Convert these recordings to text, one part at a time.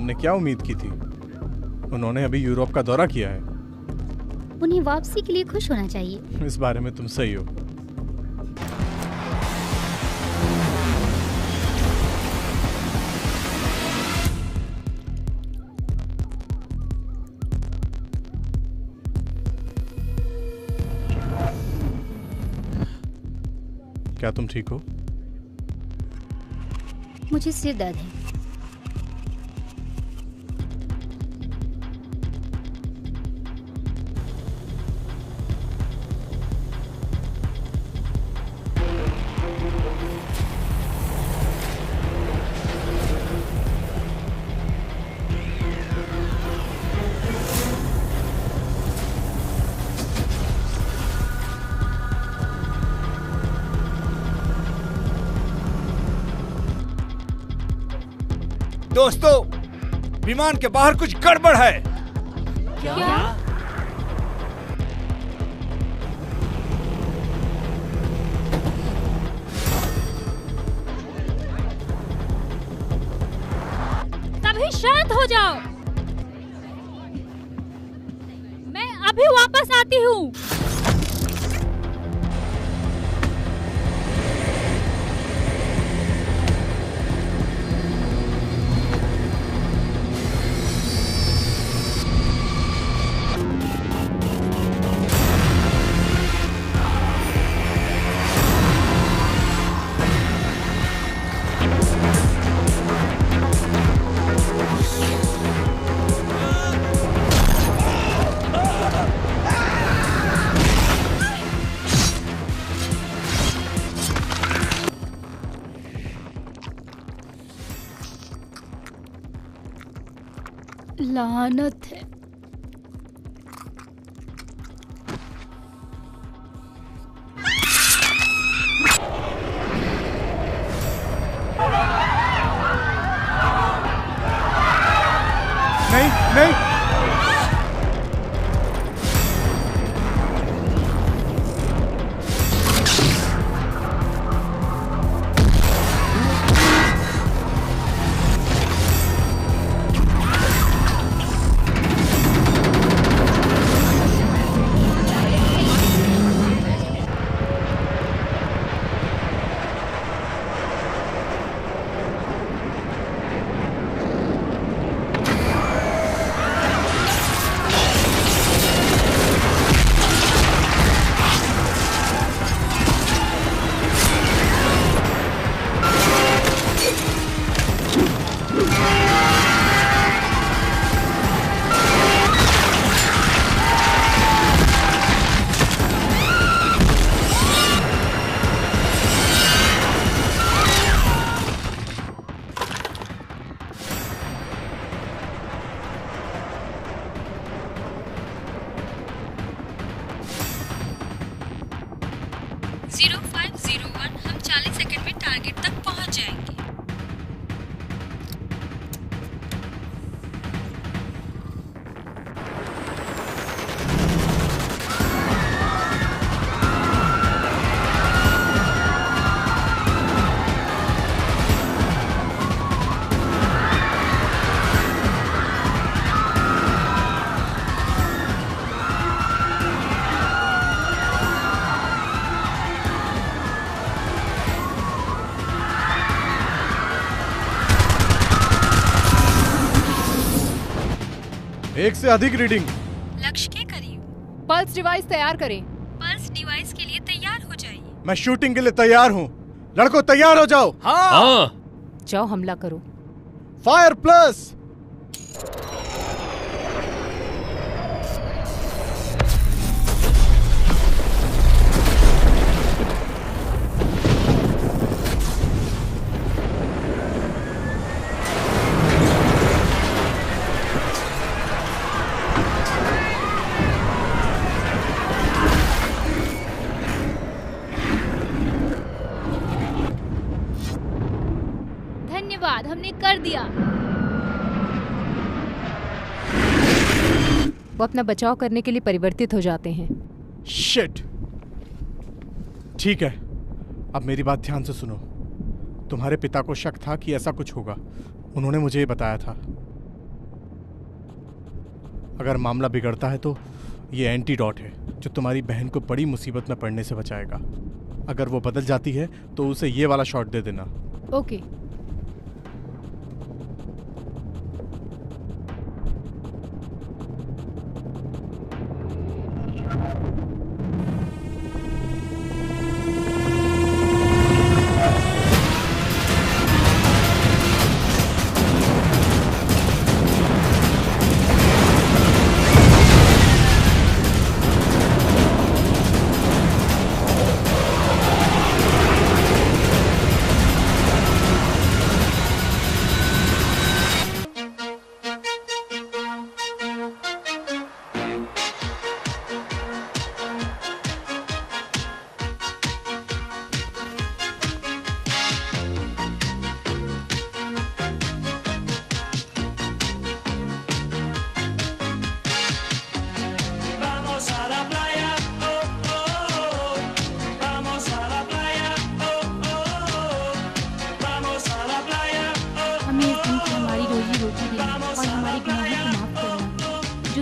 तुमने क्या उम्मीद की थी? उन्होंने अभी यूरोप का दौरा किया है। उन्हें वापसी के लिए खुश होना चाहिए। इस बारे में तुम सही हो। क्या तुम ठीक हो? मुझे सिर दर्द है। दोस्तों, विमान के बाहर कुछ गड़बड़ है। क्या? तभी शांत हो जाओ। मैं अभी वापस आती हूँ। लानत है। नहीं नहीं, हम 40 सेकंड में टारगेट तक पहुंच जाएंगे। एक से अधिक रीडिंग। लक्ष्य के करीब। पल्स डिवाइस तैयार करें। पल्स डिवाइस के लिए तैयार हो जाइए। मैं शूटिंग के लिए तैयार हूँ। लड़कों तैयार हो जाओ। हाँ। जाओ हमला करो। Fire plus. धन्यवाद, हमने कर दिया। वो अपना बचाव करने के लिए परिवर्तित हो जाते हैं। शिट। ठीक है, अब मेरी बात ध्यान से सुनो। तुम्हारे पिता को शक था कि ऐसा कुछ होगा। उन्होंने मुझे ये बताया था। अगर मामला बिगड़ता है तो ये एंटीडोट है जो तुम्हारी बहन को बड़ी मुसीबत में पड़ने से बचाएगा। अगर वो बदल जाती है तो उसे ये वाला शॉट दे देना। ओके।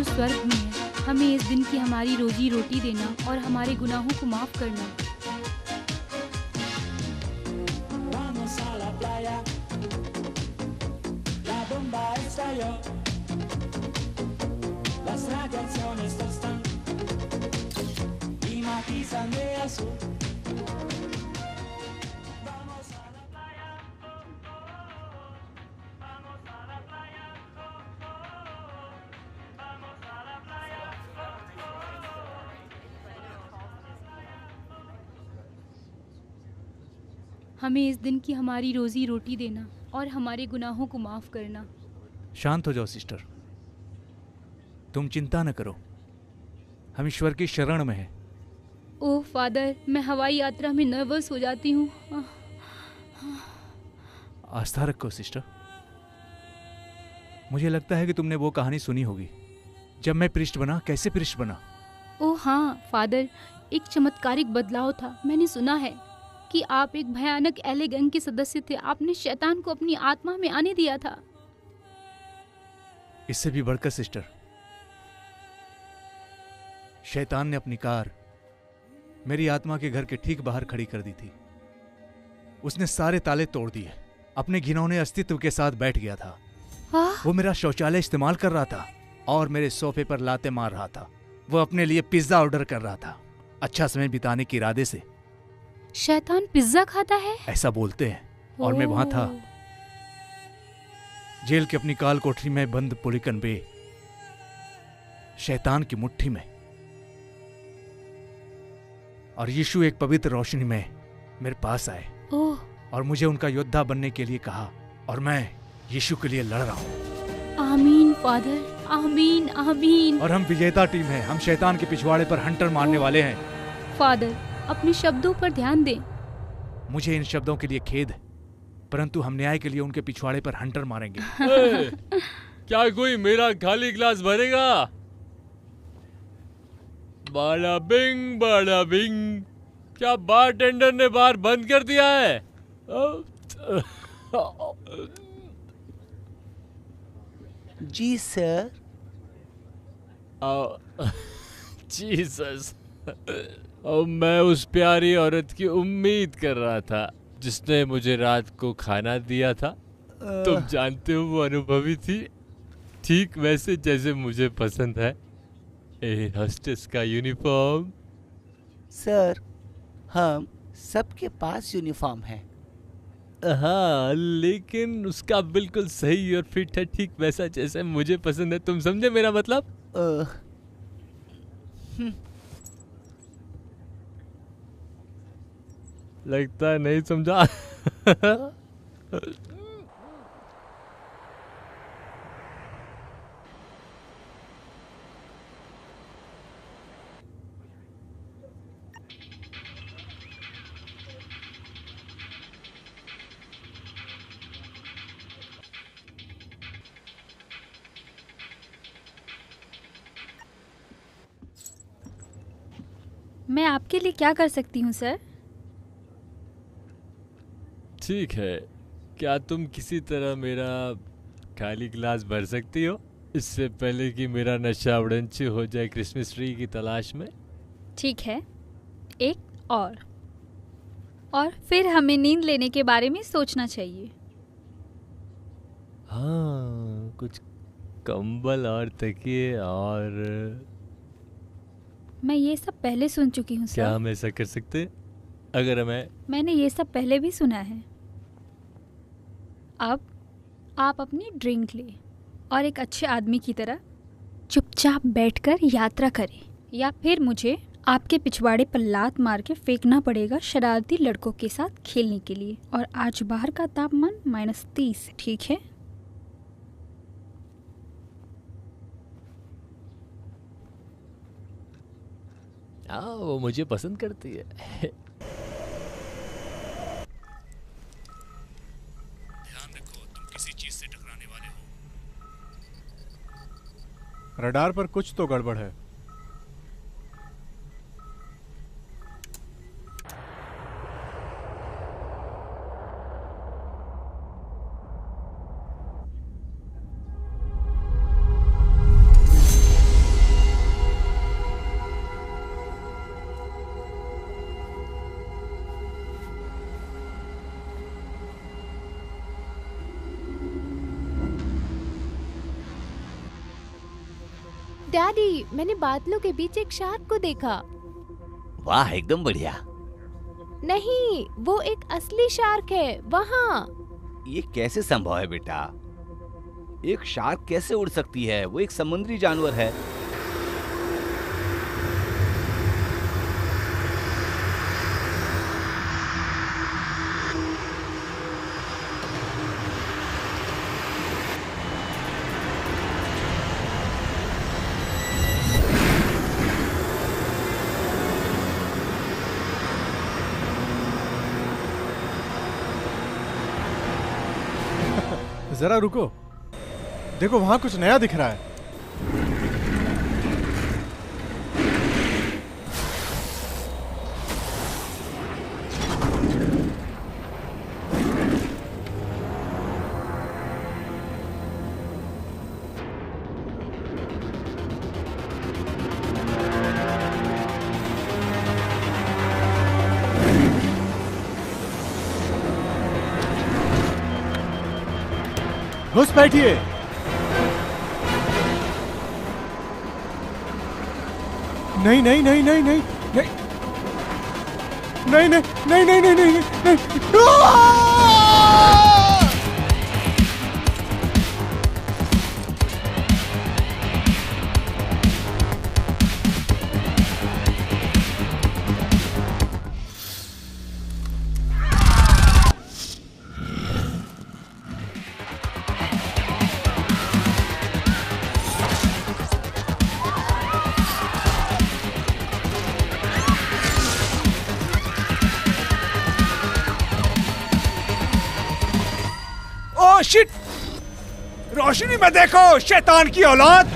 स्वर्ग में है, हमें इस दिन की हमारी रोजी रोटी देना और हमारे गुनाहों को माफ करना। हमें इस दिन की हमारी रोजी रोटी देना और हमारे गुनाहों को माफ करना। शांत हो जाओ सिस्टर, तुम चिंता न करो, हम ईश्वर की शरण में हैं। ओह फादर, मैं हवाई यात्रा में नर्वस हो जाती हूँ। आस्था रखो सिस्टर। मुझे लगता है कि तुमने वो कहानी सुनी होगी, जब मैं प्रिस्ट बना, कैसे प्रिस्ट बना। ओह हाँ फादर, एक चमत्कारिक बदलाव था। मैंने सुना है कि आप एक भयानक एले गैंग के सदस्य थे। आपने शैतान को अपनी आत्मा में आने दिया था। इससे भी बढ़कर सिस्टर, शैतान ने अपनी कार मेरी आत्मा के घर के ठीक बाहर खड़ी कर दी थी। उसने सारे ताले तोड़ दिए, अपने घिनौने अस्तित्व के साथ बैठ गया था। वो मेरा शौचालय इस्तेमाल कर रहा था और मेरे सोफे पर लाते मार रहा था। वो अपने लिए पिज्जा ऑर्डर कर रहा था, अच्छा समय बिताने के इरादे से। शैतान पिज्जा खाता है? ऐसा बोलते हैं। और मैं वहां था, जेल की अपनी काल कोठरी में बंद पुलिकन बे, शैतान की मुट्ठी में। और यीशु एक पवित्र रोशनी में मेरे पास आए और मुझे उनका योद्धा बनने के लिए कहा, और मैं यीशु के लिए लड़ रहा हूं। आमीन फादर, आमीन आमीन। और हम विजेता टीम हैं। हम शैतान के पिछवाड़े पर हंटर मारने वाले हैं। फादर, अपने शब्दों पर ध्यान दें। मुझे इन शब्दों के लिए खेद है, परंतु हम न्याय के लिए उनके पिछवाड़े पर हंटर मारेंगे। क्या कोई मेरा खाली गिलास भरेगा? बाड़ा बिंग बाड़ा बिंग। क्या बारटेंडर ने बार बंद कर दिया है? जी सर। जीसस, और मैं उस प्यारी औरत की उम्मीद कर रहा था जिसने मुझे रात को खाना दिया था। तुम जानते हो वो अनुभवी थी, ठीक वैसे जैसे मुझे पसंद है। एयर होस्टेस का यूनिफॉर्म। सर, हम सबके पास यूनिफॉर्म है। हाँ, लेकिन उसका बिल्कुल सही और फिट है, ठीक वैसा जैसे मुझे पसंद है। तुम समझे मेरा मतलब? लगता है नहीं समझा। मैं आपके लिए क्या कर सकती हूँ सर? ठीक है, क्या तुम किसी तरह मेरा खाली गिलास भर सकती हो? इससे पहले कि मेरा नशा उड़नच हो जाए क्रिसमस ट्री की तलाश में। ठीक है, एक और फिर हमें नींद लेने के बारे में सोचना चाहिए। हाँ, कुछ कंबल और तकिए और मैं ये सब पहले सुन चुकी हूँ क्या सर। हम ऐसा कर सकते? अगर मैंने ये सब पहले भी सुना है। अब आप अपनी ड्रिंक ले और एक अच्छे आदमी की तरह चुपचाप बैठकर यात्रा करें, या फिर मुझे आपके पिछवाड़े पर लात मार के फेंकना पड़ेगा शरारती लड़कों के साथ खेलने के लिए। और आज बाहर का तापमान -30, ठीक है? हाँ, वो मुझे पसंद करती है। ध्यान रखो, तुम किसी चीज से टकराने वाले हो। रडार पर कुछ तो गड़बड़ है। डैडी, मैंने बादलों के बीच एक शार्क को देखा। वाह, एकदम बढ़िया। नहीं, वो एक असली शार्क है वहाँ। ये कैसे संभव है बेटा? एक शार्क कैसे उड़ सकती है? वो एक समुद्री जानवर है। जरा रुको, देखो वहां कुछ नया दिख रहा है। घुस बैठिए। नहीं नहीं नहीं नहीं नहीं नहीं नहीं नहीं नहीं नहीं नहीं नहीं नहीं। Oh shit! रोशनी में देखो, शैतान की औलाद!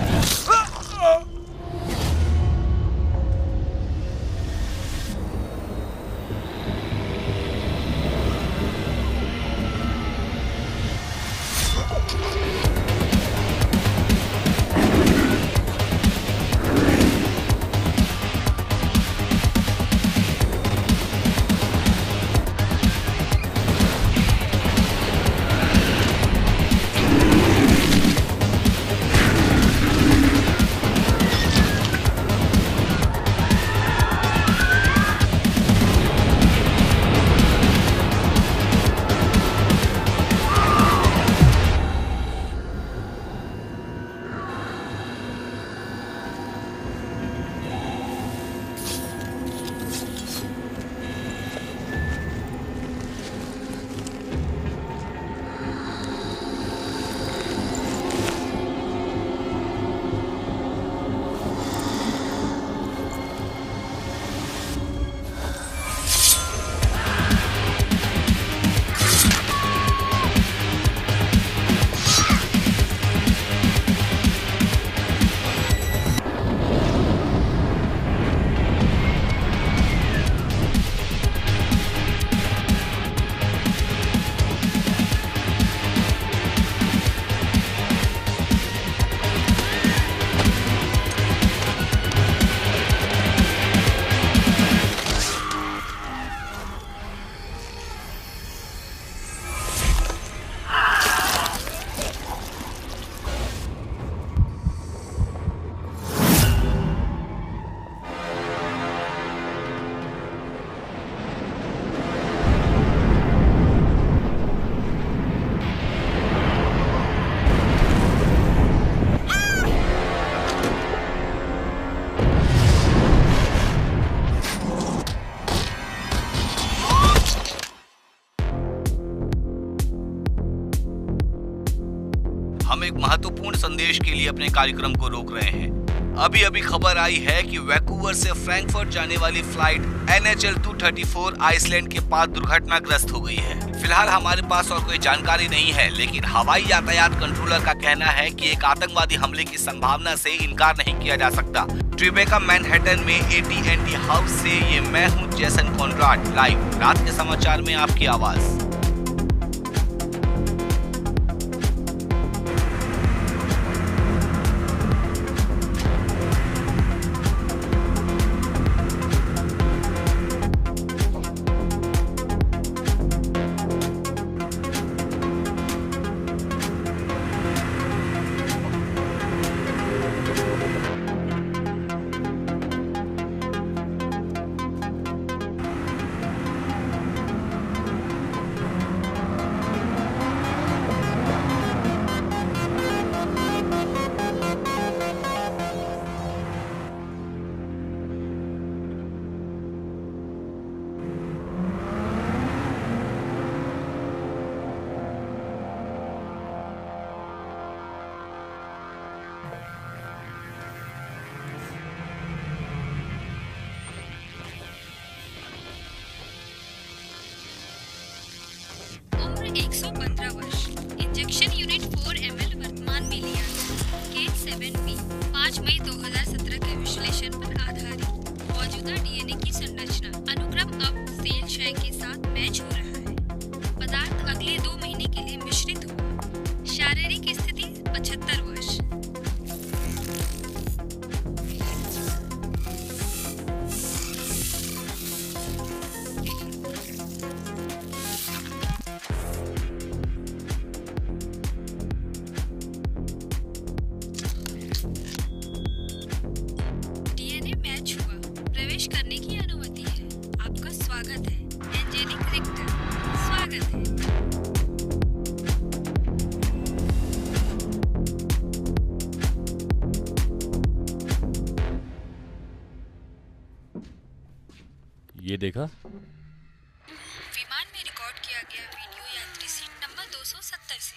हम एक महत्वपूर्ण संदेश के लिए अपने कार्यक्रम को रोक रहे हैं। अभी अभी खबर आई है कि वैंकूवर से फ्रैंकफर्ट जाने वाली फ्लाइट NHL 234 आइसलैंड के पास दुर्घटनाग्रस्त हो गई है। फिलहाल हमारे पास और कोई जानकारी नहीं है, लेकिन हवाई यातायात कंट्रोलर का कहना है कि एक आतंकवादी हमले की संभावना से इनकार नहीं किया जा सकता। ट्रिबेका मैनहट्टन में AT&T हाउस से ये मैं हूँ जैसन कॉनराड, लाइव रात के समाचार में आपकी आवाज। उम्र 115 वर्ष। इंजेक्शन यूनिट 4 ml वर्तमान में लिया गया। केस 7B 5 मई 2017 के विश्लेषण पर आधारित मौजूदा DNA की संरचना अनुक्रम अब सेल क्षय के साथ मैच हो रहा है। पदार्थ अगले 2 महीने के लिए मिश्रित होगा। शारीरिक स्थिति 75 वर्ष। DNA मैच हुआ। प्रवेश करने की अनुमति है। आपका स्वागत है। एंजेलिक रिक्टर, स्वागत है। ये देखा? विमान में रिकॉर्ड किया गया वीडियो यात्री सीट नंबर 270 से।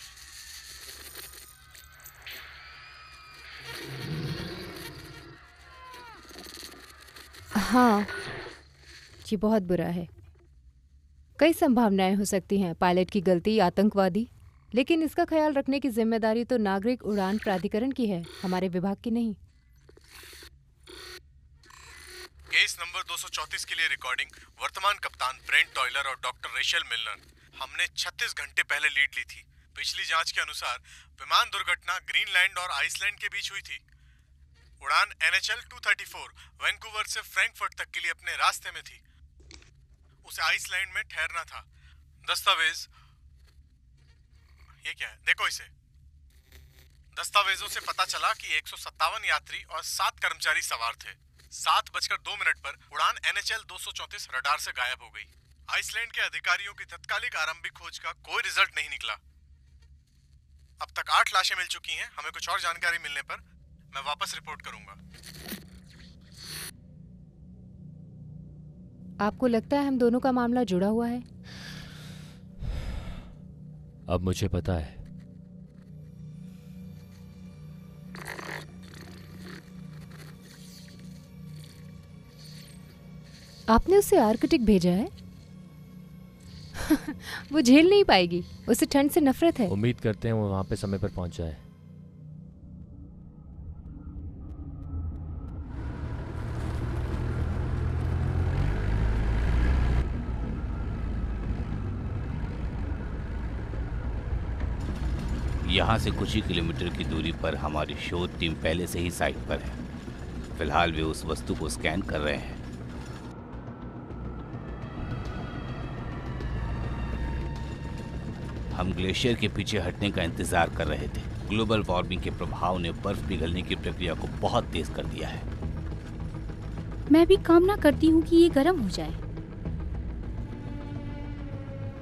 हाँ, ये बहुत बुरा है। कई संभावनाएं हो सकती हैं, पायलट की गलती, आतंकवादी, लेकिन इसका ख्याल रखने की जिम्मेदारी तो नागरिक उड़ान प्राधिकरण की है, हमारे विभाग की नहीं। केस नंबर 234 के लिए रिकॉर्डिंग वर्तमान कप्तान ब्रेंट टॉयलर और डॉक्टर रेचल मिलनर। हमने 36 घंटे पहले लीड ली थी। पिछली जांच के अनुसार विमान दुर्घटना ग्रीनलैंड और आइसलैंड के बीच हुई थी। उड़ान NHL 234 वैंकूवर से फ्रैंकफर्ट तक के लिए अपने रास्ते में थी। उसे आइसलैंड में ठहरना था। दस्तावेज ये क्या है, देखो इसे। दस्तावेजों से पता चला कि 157 यात्री और 7 कर्मचारी सवार थे। 7:02 पर उड़ान NHL 234 रडार से गायब हो गई। आइसलैंड के अधिकारियों की तत्कालिक आरंभिक खोज का कोई रिजल्ट नहीं निकला। अब तक 8 लाशें मिल चुकी हैं। हमें कुछ और जानकारी मिलने पर मैं वापस रिपोर्ट करूंगा। आपको लगता है हम दोनों का मामला जुड़ा हुआ है? अब मुझे पता है। आपने उसे आर्कटिक भेजा है? वो झेल नहीं पाएगी, उसे ठंड से नफरत है। उम्मीद करते हैं वो वहां पे समय पर पहुंच जाए। यहाँ से कुछ ही किलोमीटर की दूरी पर हमारी शोध टीम पहले से ही साइट पर है। फिलहाल वे उस वस्तु को स्कैन कर रहे हैं। हम ग्लेशियर के पीछे हटने का इंतजार कर रहे थे। ग्लोबल वार्मिंग के प्रभाव ने बर्फ पिघलने की प्रक्रिया को बहुत तेज कर दिया है। मैं भी कामना करती हूँ कि ये गर्म हो जाए।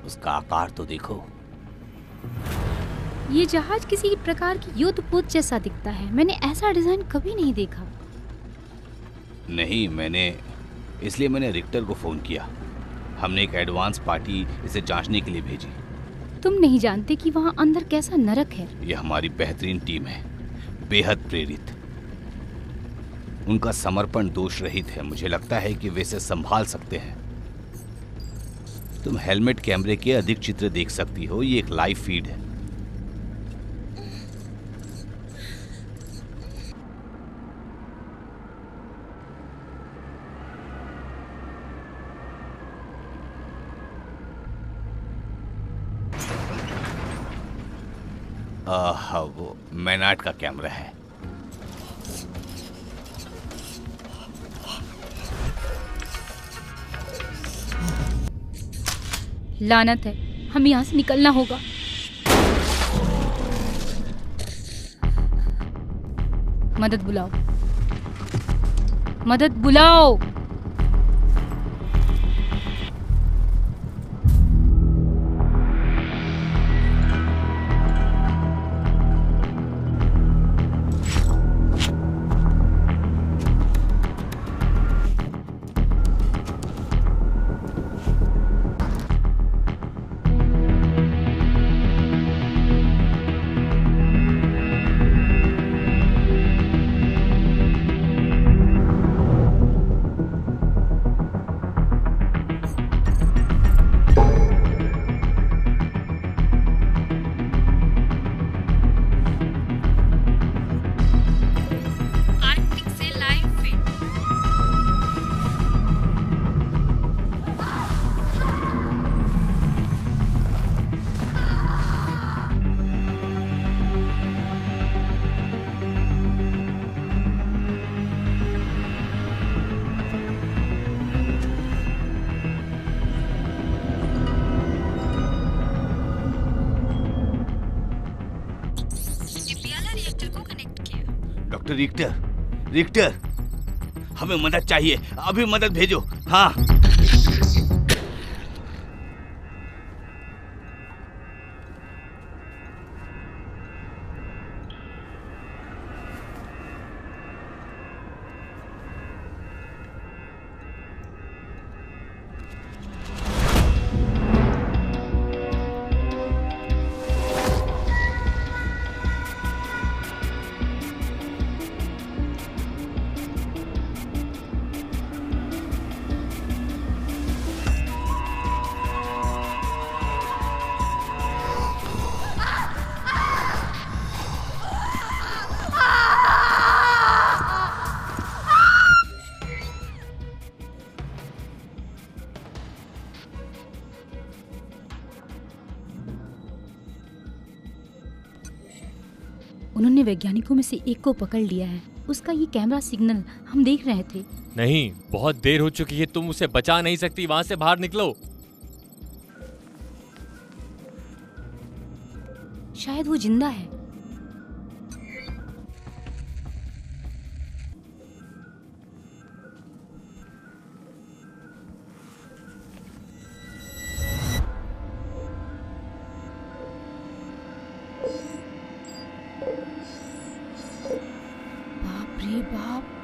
उसका आकार तो देखो। ये जहाज किसी प्रकार की युद्धपोत जैसा दिखता है। मैंने ऐसा डिजाइन कभी नहीं देखा। नहीं, इसलिए मैंने रिक्टर को फोन किया। हमने एक एडवांस पार्टी इसे जांचने के लिए भेजी। तुम नहीं जानते कि वहाँ अंदर कैसा नरक है। ये हमारी बेहतरीन टीम है, बेहद प्रेरित। उनका समर्पण दोष रहित है। मुझे लगता है कि वे इसे संभाल सकते हैं। तुम हेलमेट कैमरे के अधिक चित्र देख सकती हो। ये एक लाइव फीड है। हाँ, वो मैनाट का कैमरा है। लानत है, हमें यहाँ से निकलना होगा। मदद बुलाओ, मदद बुलाओ। डॉक्टर रिक्टर, हमें मदद चाहिए। अभी मदद भेजो। हाँ। उन्होंने वैज्ञानिकों में से एक को पकड़ लिया है। उसका ये कैमरा सिग्नल हम देख रहे थे। नहीं, बहुत देर हो चुकी है। तुम उसे बचा नहीं सकती। वहां से बाहर निकलो। शायद वो जिंदा है। बाप रे बाप।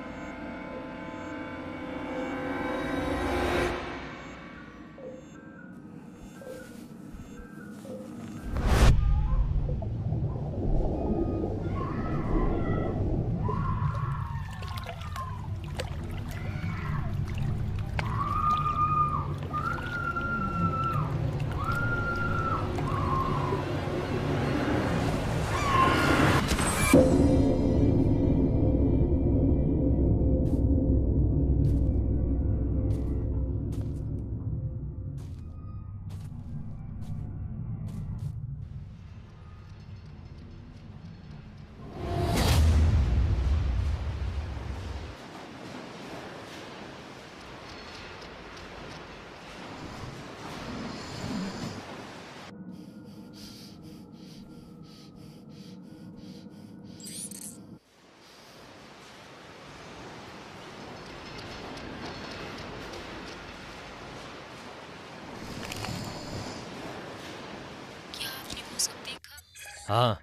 हाँ,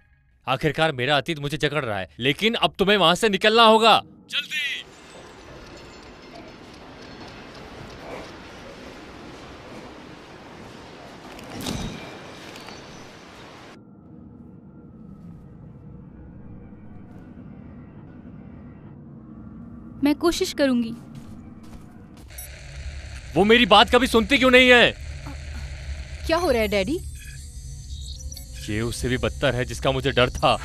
आखिरकार मेरा अतीत मुझे जकड़ रहा है, लेकिन अब तुम्हें वहां से निकलना होगा। जल्दी। मैं कोशिश करूंगी। वो मेरी बात कभी सुनती क्यों नहीं है? क्या हो रहा है डैडी? ये उससे भी बदतर है जिसका मुझे डर था।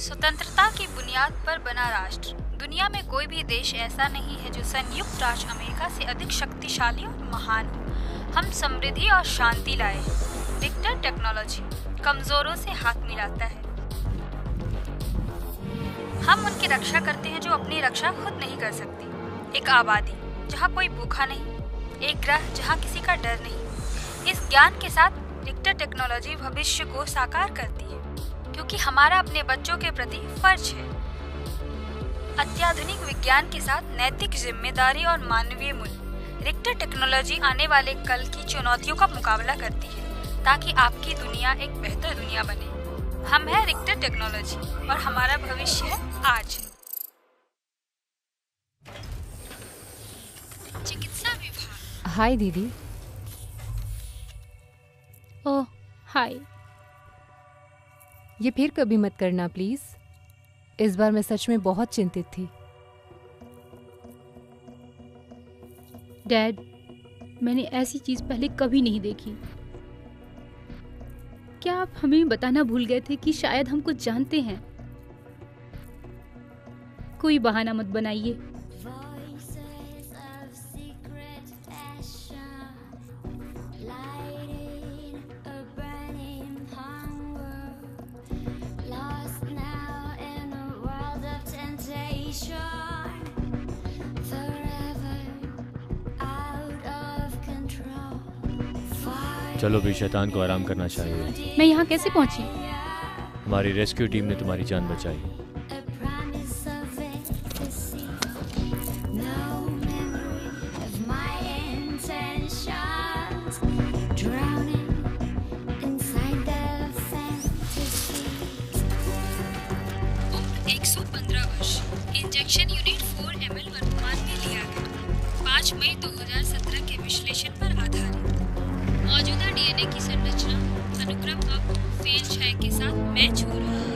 स्वतंत्रता की बुनियाद पर बना राष्ट्र। दुनिया में कोई भी देश ऐसा नहीं है जो संयुक्त राष्ट्र अमेरिका से अधिक शक्तिशाली और महान हो। हम समृद्धि और शांति लाए। रिक्टर टेक्नोलॉजी कमजोरों से हाथ मिलाता है। हम उनकी रक्षा करते हैं जो अपनी रक्षा खुद नहीं कर सकती। एक आबादी जहाँ कोई भूखा नहीं, एक ग्रह जहाँ किसी का डर नहीं। इस ज्ञान के साथ रिक्टर टेक्नोलॉजी भविष्य को साकार करती है, क्योंकि हमारा अपने बच्चों के प्रति फर्ज है। अत्याधुनिक विज्ञान के साथ नैतिक जिम्मेदारी और मानवीय मूल्य। रिक्टर टेक्नोलॉजी आने वाले कल की चुनौतियों का मुकाबला करती है ताकि आपकी दुनिया एक बेहतर दुनिया बने। हम है रिक्टर टेक्नोलॉजी और हमारा भविष्य है आज। चिकित्सा विभाग। हाय दीदी। ओह हाय। ये फिर कभी मत करना प्लीज। इस बार मैं सच में बहुत चिंतित थी। डैड, मैंने ऐसी चीज पहले कभी नहीं देखी। क्या आप हमें बताना भूल गए थे कि शायद हम कुछ जानते हैं? कोई बहाना मत बनाइए। चलो भी, शैतान को आराम करना चाहिए। मैं यहाँ कैसे पहुंची? हमारी रेस्क्यू टीम ने तुम्हारी जान बचाई। उम्र 115 वर्ष। इंजेक्शन यूनिट 4 ml वर्तमान में लिया गया। 5 मई 2017 के अब फेल छाया के साथ मैच हो रहा है।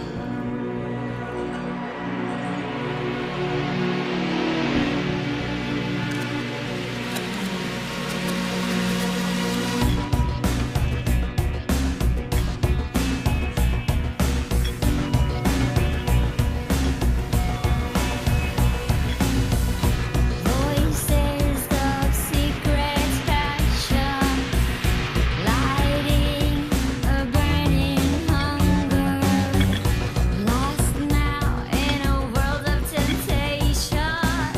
Voices of secret passion, lighting a burning hunger, lost now in a world of temptation,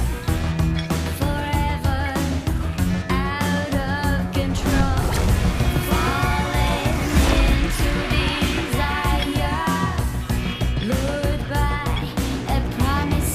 forever out of control, falling into desire, lured by a promise.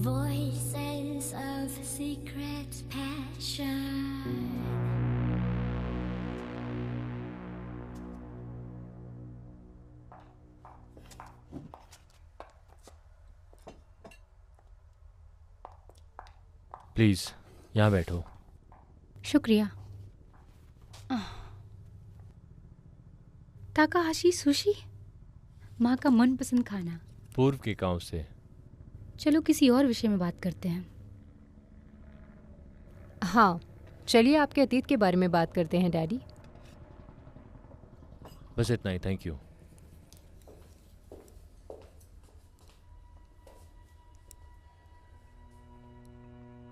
Voices of secret passion. Please यहाँ बैठो। शुक्रिया। Takahashi sushi, माँ का मनपसंद खाना। पूर्व के गांव से। चलो किसी और विषय में बात करते हैं। हाँ, चलिए आपके अतीत के बारे में बात करते हैं डैडी। बस इतना ही, थैंक यू।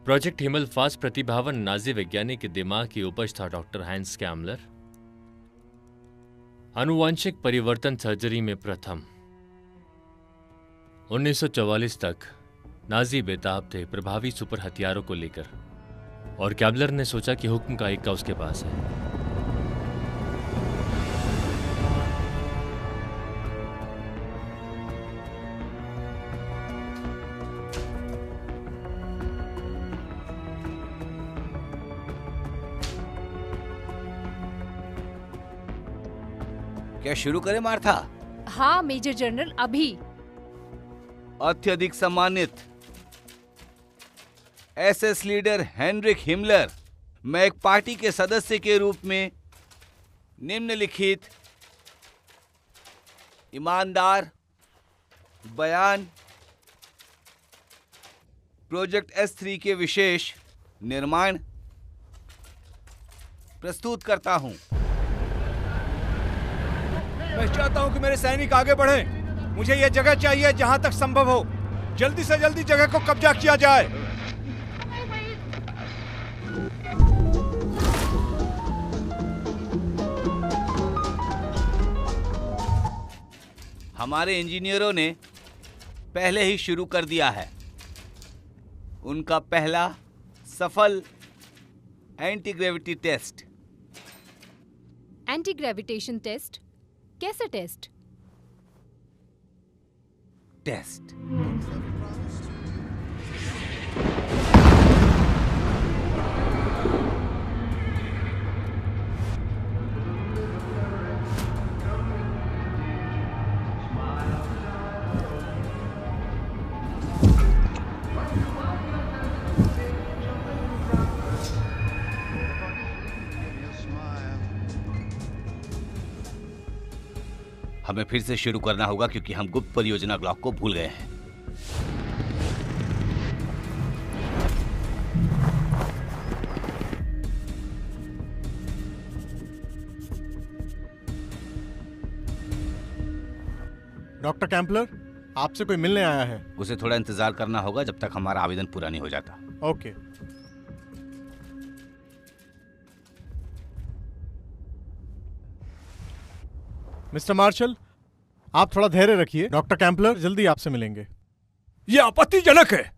प्रोजेक्ट हिमल फास्ट प्रतिभावन नाजी वैज्ञानिक के दिमाग की उपज था डॉक्टर हैंस कैमलर। आनुवांशिक परिवर्तन सर्जरी में प्रथम। 1944 तक नाजी बेताब थे प्रभावी सुपर हथियारों को लेकर, और कैमलर ने सोचा कि हुक्म का इक्का उसके पास है। क्या शुरू करें मार्था? हाँ मेजर जनरल, अभी। अत्यधिक सम्मानित एसएस लीडर हेनरिक हिमलर, मैं एक पार्टी के सदस्य के रूप में निम्नलिखित ईमानदार बयान प्रोजेक्ट S3 के विशेष निर्माण प्रस्तुत करता हूं। मैं चाहता हूं कि मेरे सैनिक आगे बढ़ें। मुझे यह जगह चाहिए जहां तक संभव हो। जल्दी से जल्दी जगह को कब्जा किया जाए। हमारे इंजीनियरों ने पहले ही शुरू कर दिया है। उनका पहला सफल anti gravity test. Anti gravitation test? कैसा टेस्ट? टेस्ट हमें फिर से शुरू करना होगा क्योंकि हम गुप्त परियोजना ब्लॉक को भूल गए हैं। डॉक्टर कैम्पलर, आपसे कोई मिलने आया है। उसे थोड़ा इंतजार करना होगा जब तक हमारा आवेदन पूरा नहीं हो जाता। ओके। मिस्टर मार्शल, आप थोड़ा धैर्य रखिए। डॉक्टर कैम्पलर जल्दी आपसे मिलेंगे। यह आपत्तिजनक है।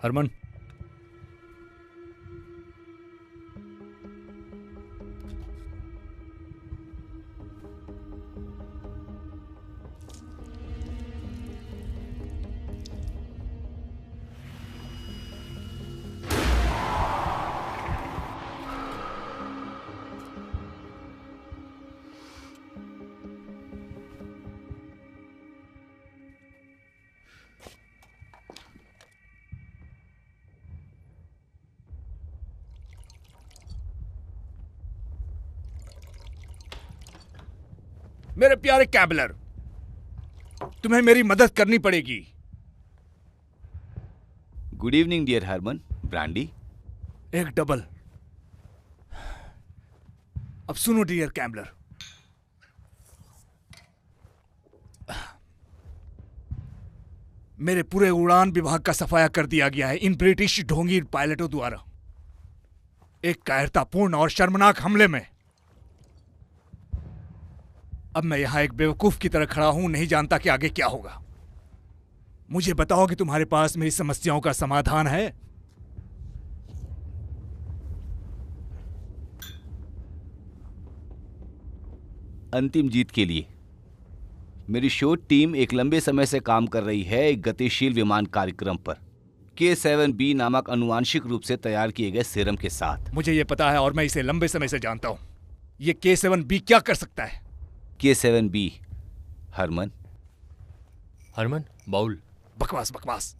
हरमन, मेरे प्यारे कैबलर, तुम्हें मेरी मदद करनी पड़ेगी। Good evening dear Herman. Brandy? एक डबल। अब सुनो डियर कैबलर, मेरे पूरे उड़ान विभाग का सफाया कर दिया गया है इन ब्रिटिश ढोंगी पायलटों द्वारा एक कायरतापूर्ण और शर्मनाक हमले में। अब मैं यहां एक बेवकूफ की तरह खड़ा हूं, नहीं जानता कि आगे क्या होगा। मुझे बताओ कि तुम्हारे पास मेरी समस्याओं का समाधान है? अंतिम जीत के लिए मेरी शोध टीम एक लंबे समय से काम कर रही है एक गतिशील विमान कार्यक्रम पर K7B नामक अनुवांशिक रूप से तैयार किए गए सीरम के साथ। मुझे यह पता है और मैं इसे लंबे समय से जानता हूं। यह K7B क्या कर सकता है? K7B हरमन? हरमन बाउल। बकवास बकवास।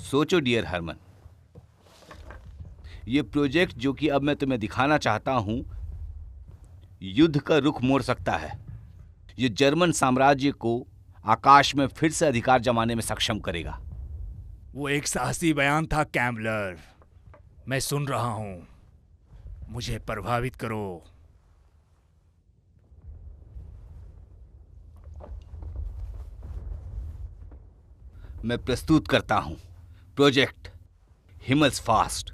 सोचो डियर हरमन, ये प्रोजेक्ट जो कि अब मैं तुम्हें दिखाना चाहता हूं युद्ध का रुख मोड़ सकता है। ये जर्मन साम्राज्य को आकाश में फिर से अधिकार जमाने में सक्षम करेगा। वो एक साहसी बयान था कैम्बलर, मैं सुन रहा हूं। मुझे प्रभावित करो। मैं प्रस्तुत करता हूं प्रोजेक्ट हिमल्स फास्ट।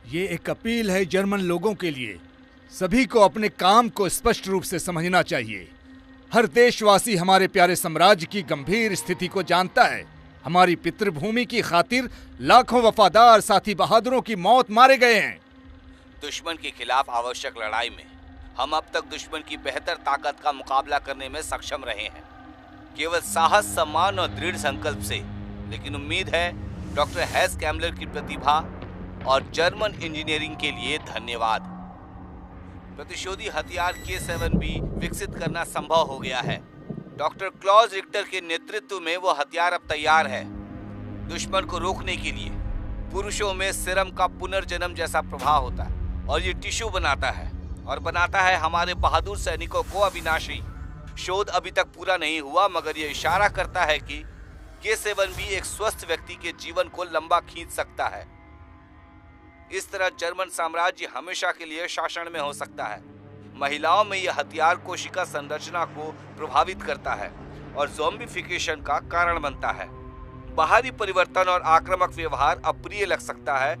ये एक अपील है जर्मन लोगों के लिए। सभी को अपने काम को स्पष्ट रूप से समझना चाहिए। हर देशवासी हमारे प्यारे साम्राज्य की गंभीर स्थिति को जानता है। हमारी पितृभूमि की खातिर लाखों वफादार साथी बहादुरों की मौत मारे गए हैं। दुश्मन के खिलाफ आवश्यक लड़ाई में हम अब तक दुश्मन की बेहतर ताकत का मुकाबला करने में सक्षम रहे हैं, केवल साहस, सम्मान और दृढ़ संकल्प से। लेकिन उम्मीद है डॉक्टर हैस कैम्बलर की प्रतिभा और जर्मन इंजीनियरिंग के लिए धन्यवाद। प्रतिशोधी हथियार K7B विकसित करना संभव हो गया है। डॉक्टर क्लॉज रिक्टर के नेतृत्व में वो हथियार अब तैयार है। दुश्मन को रोकने के लिए पुरुषों में सीरम का पुनर्जन्म जैसा प्रभाव होता है और ये टिश्यू बनाता है और बनाता है हमारे बहादुर सैनिकों को अविनाशी। शोध अभी तक पूरा नहीं हुआ, मगर ये इशारा करता है कि K7B एक स्वस्थ व्यक्ति के जीवन को लंबा खींच सकता है। इस तरह जर्मन साम्राज्य हमेशा के लिए शासन में हो सकता है। महिलाओं में यह हथियार कोशिका संरचना को प्रभावित करता है और ज़ॉम्बीफिकेशन का कारण बनता है। बाहरी परिवर्तन और आक्रामक व्यवहार अप्रिय लग सकता है।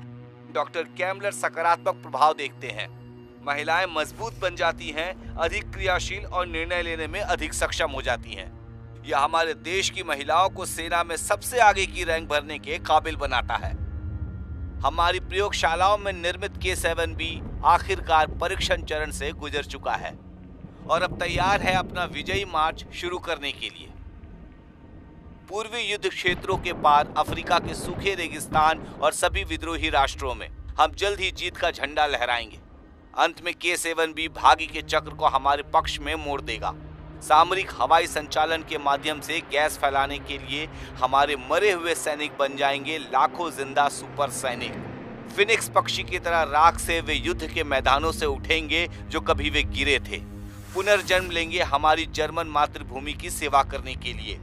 डॉक्टर कैम्बलर सकारात्मक प्रभाव देखते हैं। महिलाएं मजबूत बन जाती हैं, अधिक क्रियाशील और निर्णय लेने में अधिक सक्षम हो जाती हैं। यह हमारे देश की महिलाओं को सेना में सबसे आगे की रैंक भरने के काबिल बनाता है। हमारी प्रयोगशालाओं में निर्मित K7B आखिरकार परीक्षण चरण से गुजर चुका है और अब तैयार है अपना विजयी मार्च शुरू करने के लिए। पूर्वी युद्ध क्षेत्रों के पार अफ्रीका के सूखे रेगिस्तान और सभी विद्रोही राष्ट्रों में हम जल्द ही जीत का झंडा लहराएंगे। अंत में K7B भाग्य के चक्र को हमारे पक्ष में मोड़ देगा। सामरिक हवाई संचालन के माध्यम से गैस फैलाने के लिए हमारे मरे हुए सैनिक बन जाएंगे लाखों जिंदा सुपर सैनिक। फिनिक्स पक्षी की तरह राख से वे युद्ध के मैदानों से उठेंगे जो कभी वे गिरे थे। पुनर्जन्म लेंगे हमारी जर्मन मातृभूमि की सेवा करने के लिए।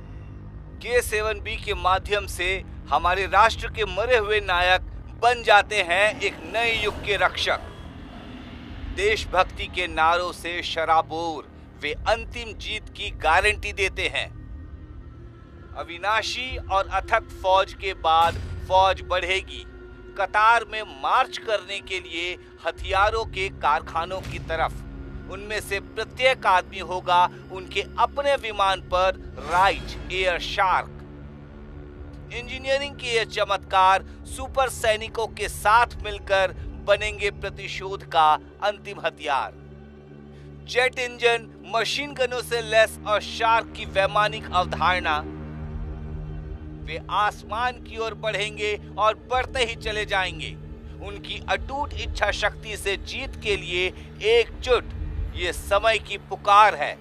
K7B के माध्यम से हमारे राष्ट्र के मरे हुए नायक बन जाते हैं एक नए युग के रक्षक। देशभक्ति के नारों से शराबोर वे अंतिम जीत की गारंटी देते हैं। अविनाशी और अथक फौज के बाद फौज बढ़ेगी, कतार में मार्च करने के लिए हथियारों के कारखानों की तरफ। उनमें से प्रत्येक आदमी होगा उनके अपने विमान पर राइट एयर शार्क। इंजीनियरिंग के ये चमत्कार सुपर सैनिकों के साथ मिलकर बनेंगे प्रतिशोध का अंतिम हथियार। जेट इंजन, मशीन गनों से लैस और शार्क की वैमानिक अवधारणा। वे आसमान की ओर बढ़ेंगे और बढ़ते ही चले जाएंगे। उनकी अटूट इच्छा शक्ति से जीत के लिए एकजुट, ये समय की पुकार है।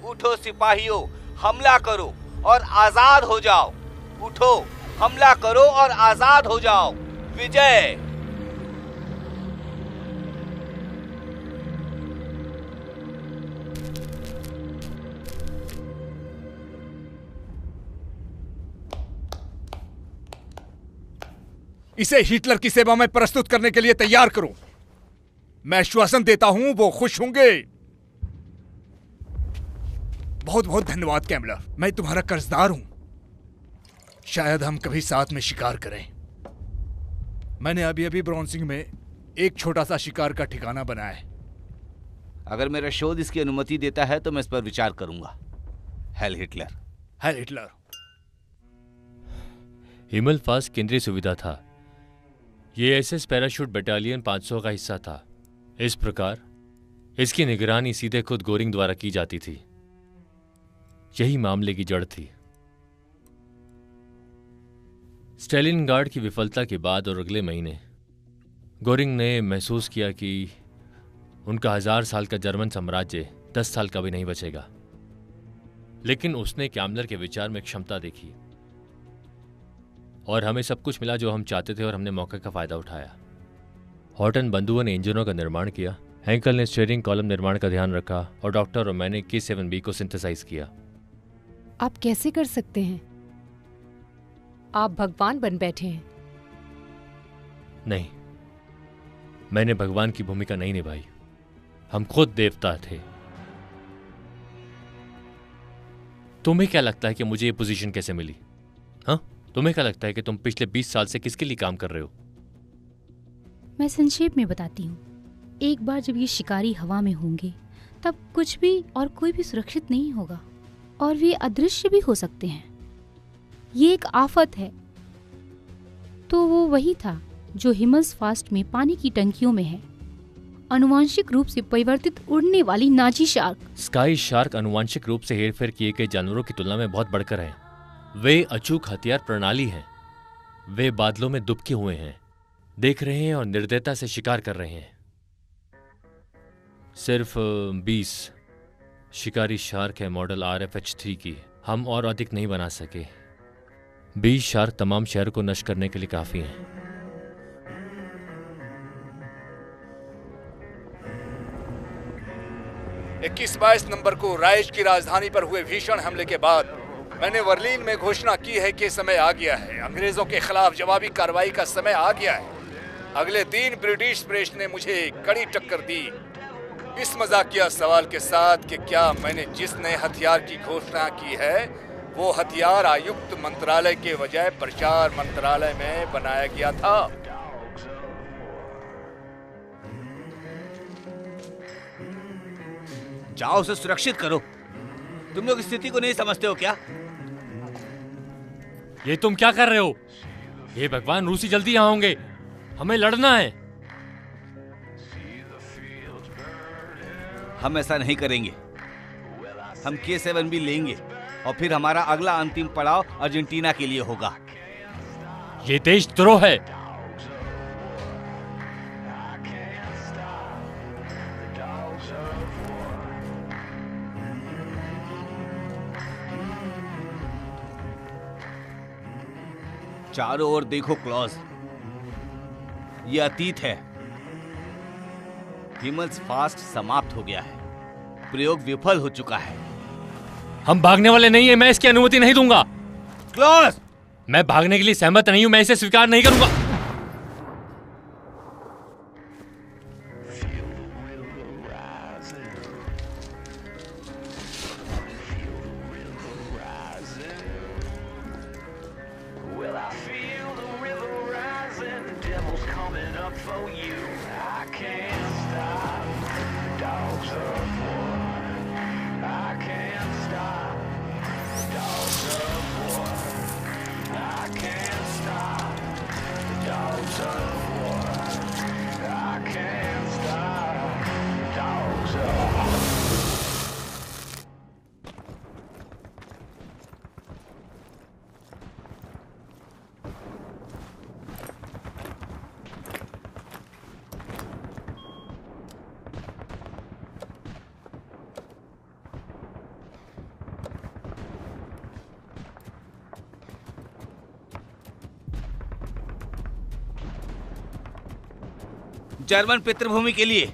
उठो सिपाहियों, हमला करो और आजाद हो जाओ। उठो, हमला करो और आजाद हो जाओ। विजय। इसे हिटलर की सेवा में प्रस्तुत करने के लिए तैयार करो। मैं आश्वासन देता हूं वो खुश होंगे। बहुत बहुत धन्यवाद कैमलर, मैं तुम्हारा कर्जदार हूं। शायद हम कभी साथ में शिकार करें। मैंने अभी अभी ब्रॉन्सिंग में एक छोटा सा शिकार का ठिकाना बनाया है। अगर मेरा शोध इसकी अनुमति देता है तो मैं इस पर विचार करूंगा। Heil Hitler. Heil Hitler. हिमलफास्ट केंद्रीय सुविधा था। ये एसएस पैराशूट बटालियन 500 का हिस्सा था। इस प्रकार इसकी निगरानी सीधे खुद गोरिंग द्वारा की जाती थी। यही मामले की जड़ थी। स्टेलिनग्राड की विफलता के बाद और अगले महीने गोरिंग ने महसूस किया कि उनका 1000 साल का जर्मन साम्राज्य 10 साल का भी नहीं बचेगा। लेकिन उसने कैमलर के विचार में क्षमता देखी और हमें सब कुछ मिला जो हम चाहते थे और हमने मौके का फायदा उठाया। हॉटन बंधुओं ने इंजनों का निर्माण किया, हैंकल ने स्टीयरिंग कॉलम निर्माण का ध्यान रखा और डॉक्टर और मैंने K7B को सिंथेसाइज किया। आप कैसे कर सकते हैं? आप भगवान बन बैठे हैं। नहीं, मैंने भगवान की भूमिका नहीं निभाई। हम खुद देवता थे। तुम्हें क्या लगता है कि मुझे ये पोजीशन कैसे मिली? हाँ, तुम्हें क्या लगता है कि तुम पिछले 20 साल से किसके लिए काम कर रहे हो? मैं संक्षेप में बताती हूँ। एक बार जब ये शिकारी हवा में होंगे तब कुछ भी और कोई भी सुरक्षित नहीं होगा और वे अदृश्य भी हो सकते हैं। ये एक आफत है। तो वो वही था जो हिमल्सफास्ट में पानी की टंकियों में है। आनुवांशिक रूप से परिवर्तित उड़ने वाली नाजी शार्क। स्काई शार्क आनुवांशिक रूप से हेरफेर किए गए जानवरों की तुलना में बहुत बढ़कर हैं। वे अचूक हथियार प्रणाली हैं। वे बादलों में दुबके हुए हैं, देख रहे हैं और निर्दयता से शिकार कर रहे हैं। सिर्फ 20 शिकारी शार्क है मॉडल RFH-3 की। हम और अधिक नहीं बना सके। 20 शार्क तमाम शहर को नष्ट करने के लिए काफी हैं। इक्कीस 22 नंबर को राइश की राजधानी पर हुए भीषण हमले के बाद मैंने बर्लिन में घोषणा की है कि समय आ गया है। अंग्रेजों के खिलाफ जवाबी कार्रवाई का समय आ गया है। अगले दिन ब्रिटिश प्रेस ने मुझे कड़ी टक्कर दी इस मजाकिया सवाल के साथ कि क्या मैंने जिस नए हथियार की घोषणा की है वो हथियार आयुक्त मंत्रालय के बजाय प्रचार मंत्रालय में बनाया गया था। जाओ उसे सुरक्षित करो। तुम लोग स्थिति को नहीं समझते हो क्या? ये तुम क्या कर रहे हो? ये भगवान रूसी जल्दी यहाँ होंगे। हमें लड़ना है। हम ऐसा नहीं करेंगे। हम K7B लेंगे और फिर हमारा अगला अंतिम पड़ाव अर्जेंटीना के लिए होगा। ये देशद्रोह है। चारों ओर देखो क्लॉज, ये अतीत है। हिमल्सफास्ट समाप्त हो गया है। प्रयोग विफल हो चुका है। हम भागने वाले नहीं है। मैं इसकी अनुमति नहीं दूंगा। क्लॉज, मैं भागने के लिए सहमत नहीं हूं। मैं इसे स्वीकार नहीं करूंगा। for you. I can't stop. Dogs of war. I can't stop. Dogs of war. I can't stop. Dogs of war. I can't stop. Dogs of war. German पितृभूमि के लिए।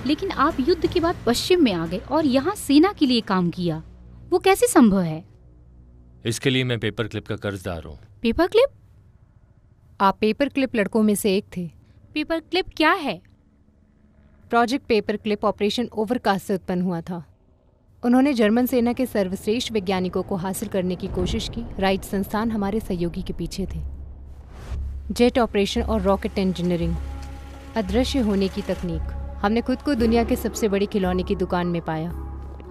लेकिन आप युद्ध के बाद पश्चिम में आ गए और यहाँ सेना के लिए काम किया, वो कैसे संभव है? इसके लिए मैं पेपर क्लिप का कर्जदार हूँ। Paper clip? आप पेपर क्लिप लड़कों में से एक थे। पेपर क्लिप क्या है? Project paper clip operation overcast से उत्पन्न हुआ था। उन्होंने जर्मन सेना के सर्वश्रेष्ठ वैज्ञानिकों को हासिल करने की कोशिश की। राइट संस्थान हमारे सहयोगी के पीछे थे। जेट ऑपरेशन और रॉकेट इंजीनियरिंग, अदृश्य होने की तकनीक। हमने खुद को दुनिया के सबसे बड़ी खिलौने की दुकान में पाया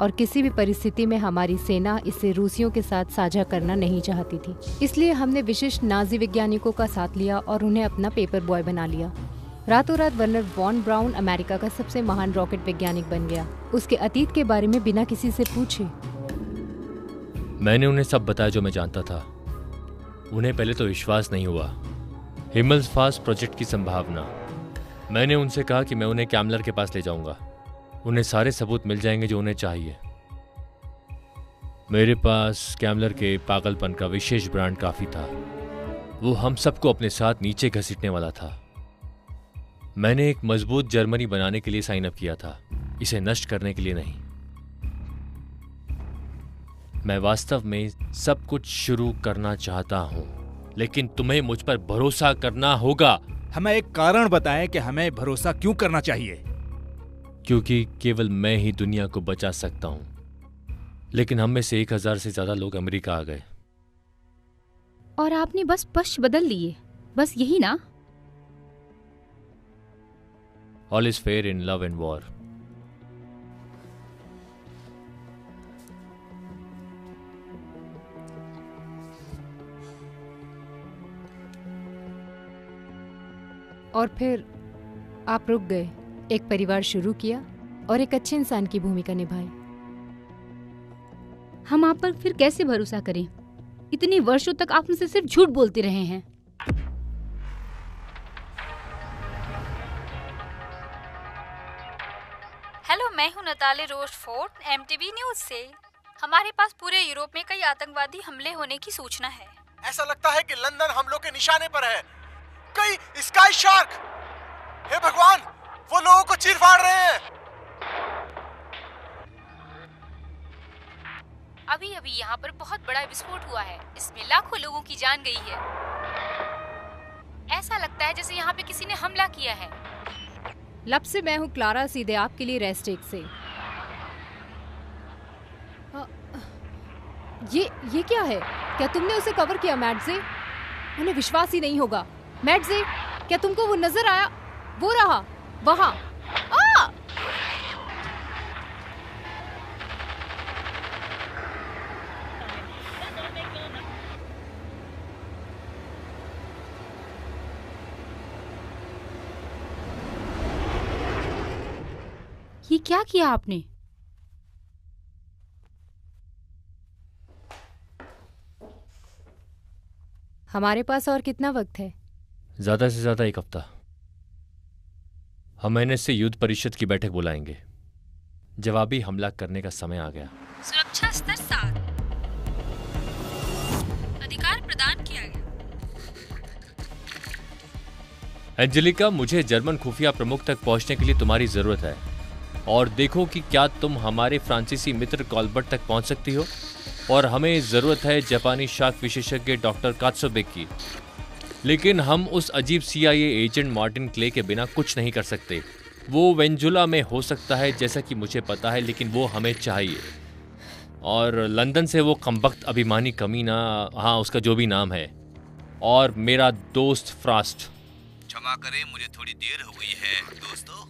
और किसी भी परिस्थिति में हमारी सेना इसे रूसियों के साथ साझा करना नहीं चाहती थी। इसलिए हमने विशिष्ट नाजी वैज्ञानिकों का साथ लिया और उन्हें अपना पेपर बॉय बना लिया। रातों रात वर्नर वॉन ब्राउन अमेरिका का सबसे महान रॉकेट वैज्ञानिक बन गया, उसके अतीत के बारे में बिना किसी से पूछे। मैंने उन्हें सब बताया जो मैं जानता था। उन्हें पहले तो विश्वास नहीं हुआ। हिमल्सफास्ट प्रोजेक्ट की संभावना। मैंने उनसे कहा कि मैं उन्हें कैमलर के पास ले जाऊंगा। उन्हें सारे सबूत मिल जाएंगे जो उन्हें चाहिए। मेरे पास कैमलर के पागलपन का विशेष ब्रांड काफी था। वो हम सबको अपने साथ नीचे घसीटने वाला था। मैंने एक मजबूत जर्मनी बनाने के लिए साइन अप किया था, इसे नष्ट करने के लिए नहीं। मैं वास्तव में सब कुछ शुरू करना चाहता हूं, लेकिन तुम्हें मुझ पर भरोसा करना होगा। हमें एक कारण बताएं कि हमें भरोसा क्यों करना चाहिए। क्योंकि केवल मैं ही दुनिया को बचा सकता हूं, लेकिन हम में से 1000 से ज्यादा लोग अमेरिका आ गए। और आपने बस पक्ष बदल लिए, बस यही ना? All is fair in love and war. और फिर आप रुक गए, एक परिवार शुरू किया और एक अच्छे इंसान की भूमिका निभाई। हम आप पर फिर कैसे भरोसा करें? इतने वर्षों तक आप मुझसे सिर्फ झूठ बोलते रहे हैं। हेलो, मैं हूँ नताले रोचफोर्ड, एमटीवी न्यूज से। हमारे पास पूरे यूरोप में कई आतंकवादी हमले होने की सूचना है। ऐसा लगता है कि लंदन हमलों के निशाने पर है। कई स्काई शार्क! हे भगवान, वो लोगों को चीर फाड़ रहे हैं। अभी अभी यहाँ पर बहुत बड़ा विस्फोट हुआ है, इसमें लाखों लोगों की जान गई है। ऐसा लगता है जैसे यहाँ पे किसी ने हमला किया है। लब से मैं हूँ क्लारा, सीधे आपके लिए रेस्टेक से। ये क्या है? क्या तुमने उसे कवर किया मैडजे? उन्हें विश्वास ही नहीं होगा। मैडजे, क्या तुमको वो नजर आया? वो रहा वहां। ये क्या किया आपने? हमारे पास और कितना वक्त है? ज्यादा से ज्यादा 1 हफ्ता। हम एनएस से युद्ध परिषद की बैठक बुलाएंगे। जवाबी हमला करने का समय आ गया। सुरक्षा स्तर 7, अधिकार प्रदान किया गया। एंजेलिका, मुझे जर्मन खुफिया प्रमुख तक पहुंचने के लिए तुम्हारी जरूरत है। और देखो कि क्या तुम हमारे फ्रांसीसी मित्र कॉल्बर्ट तक पहुंच सकती हो। और हमें ज़रूरत है जापानी शाक विशेषज्ञ डॉक्टर कात्सुबे की। लेकिन हम उस अजीब CIA एजेंट मार्टिन क्ले के बिना कुछ नहीं कर सकते। वो वेंजुला में हो सकता है जैसा कि मुझे पता है, लेकिन वो हमें चाहिए। और लंदन से वो कमबख्त अभिमानी कमीना, हाँ उसका जो भी नाम है, और मेरा दोस्त फ्रास्ट। क्षमा करें, मुझे थोड़ी देर हो गई है दोस्तों,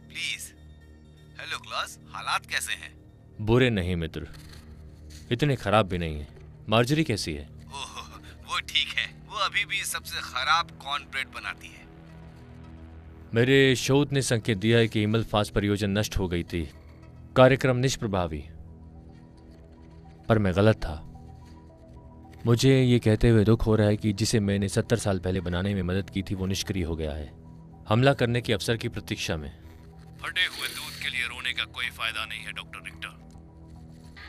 प्लीज। हेलो क्लास, हालात कैसे हैं? बुरे नहीं मित्र, इतने खराब भी नहीं है। मार्जरी कैसी है? ओह, वो ठीक है। वो अभी भी सबसे खराब कॉर्न ब्रेड बनाती है। मेरे शोध ने संकेत दिया है कि हिमल फास्ट परियोजना नष्ट हो गई थी, कार्यक्रम निष्प्रभावी। पर मैं गलत था। मुझे ये कहते हुए दुख हो रहा है कि जिसे मैंने 70 साल पहले बनाने में मदद की थी वो निष्क्रिय हो गया है, हमला करने के अवसर की प्रतीक्षा में। फटे हुए दूध के लिए रोने का कोई फायदा नहीं है डॉक्टर रिक्टर।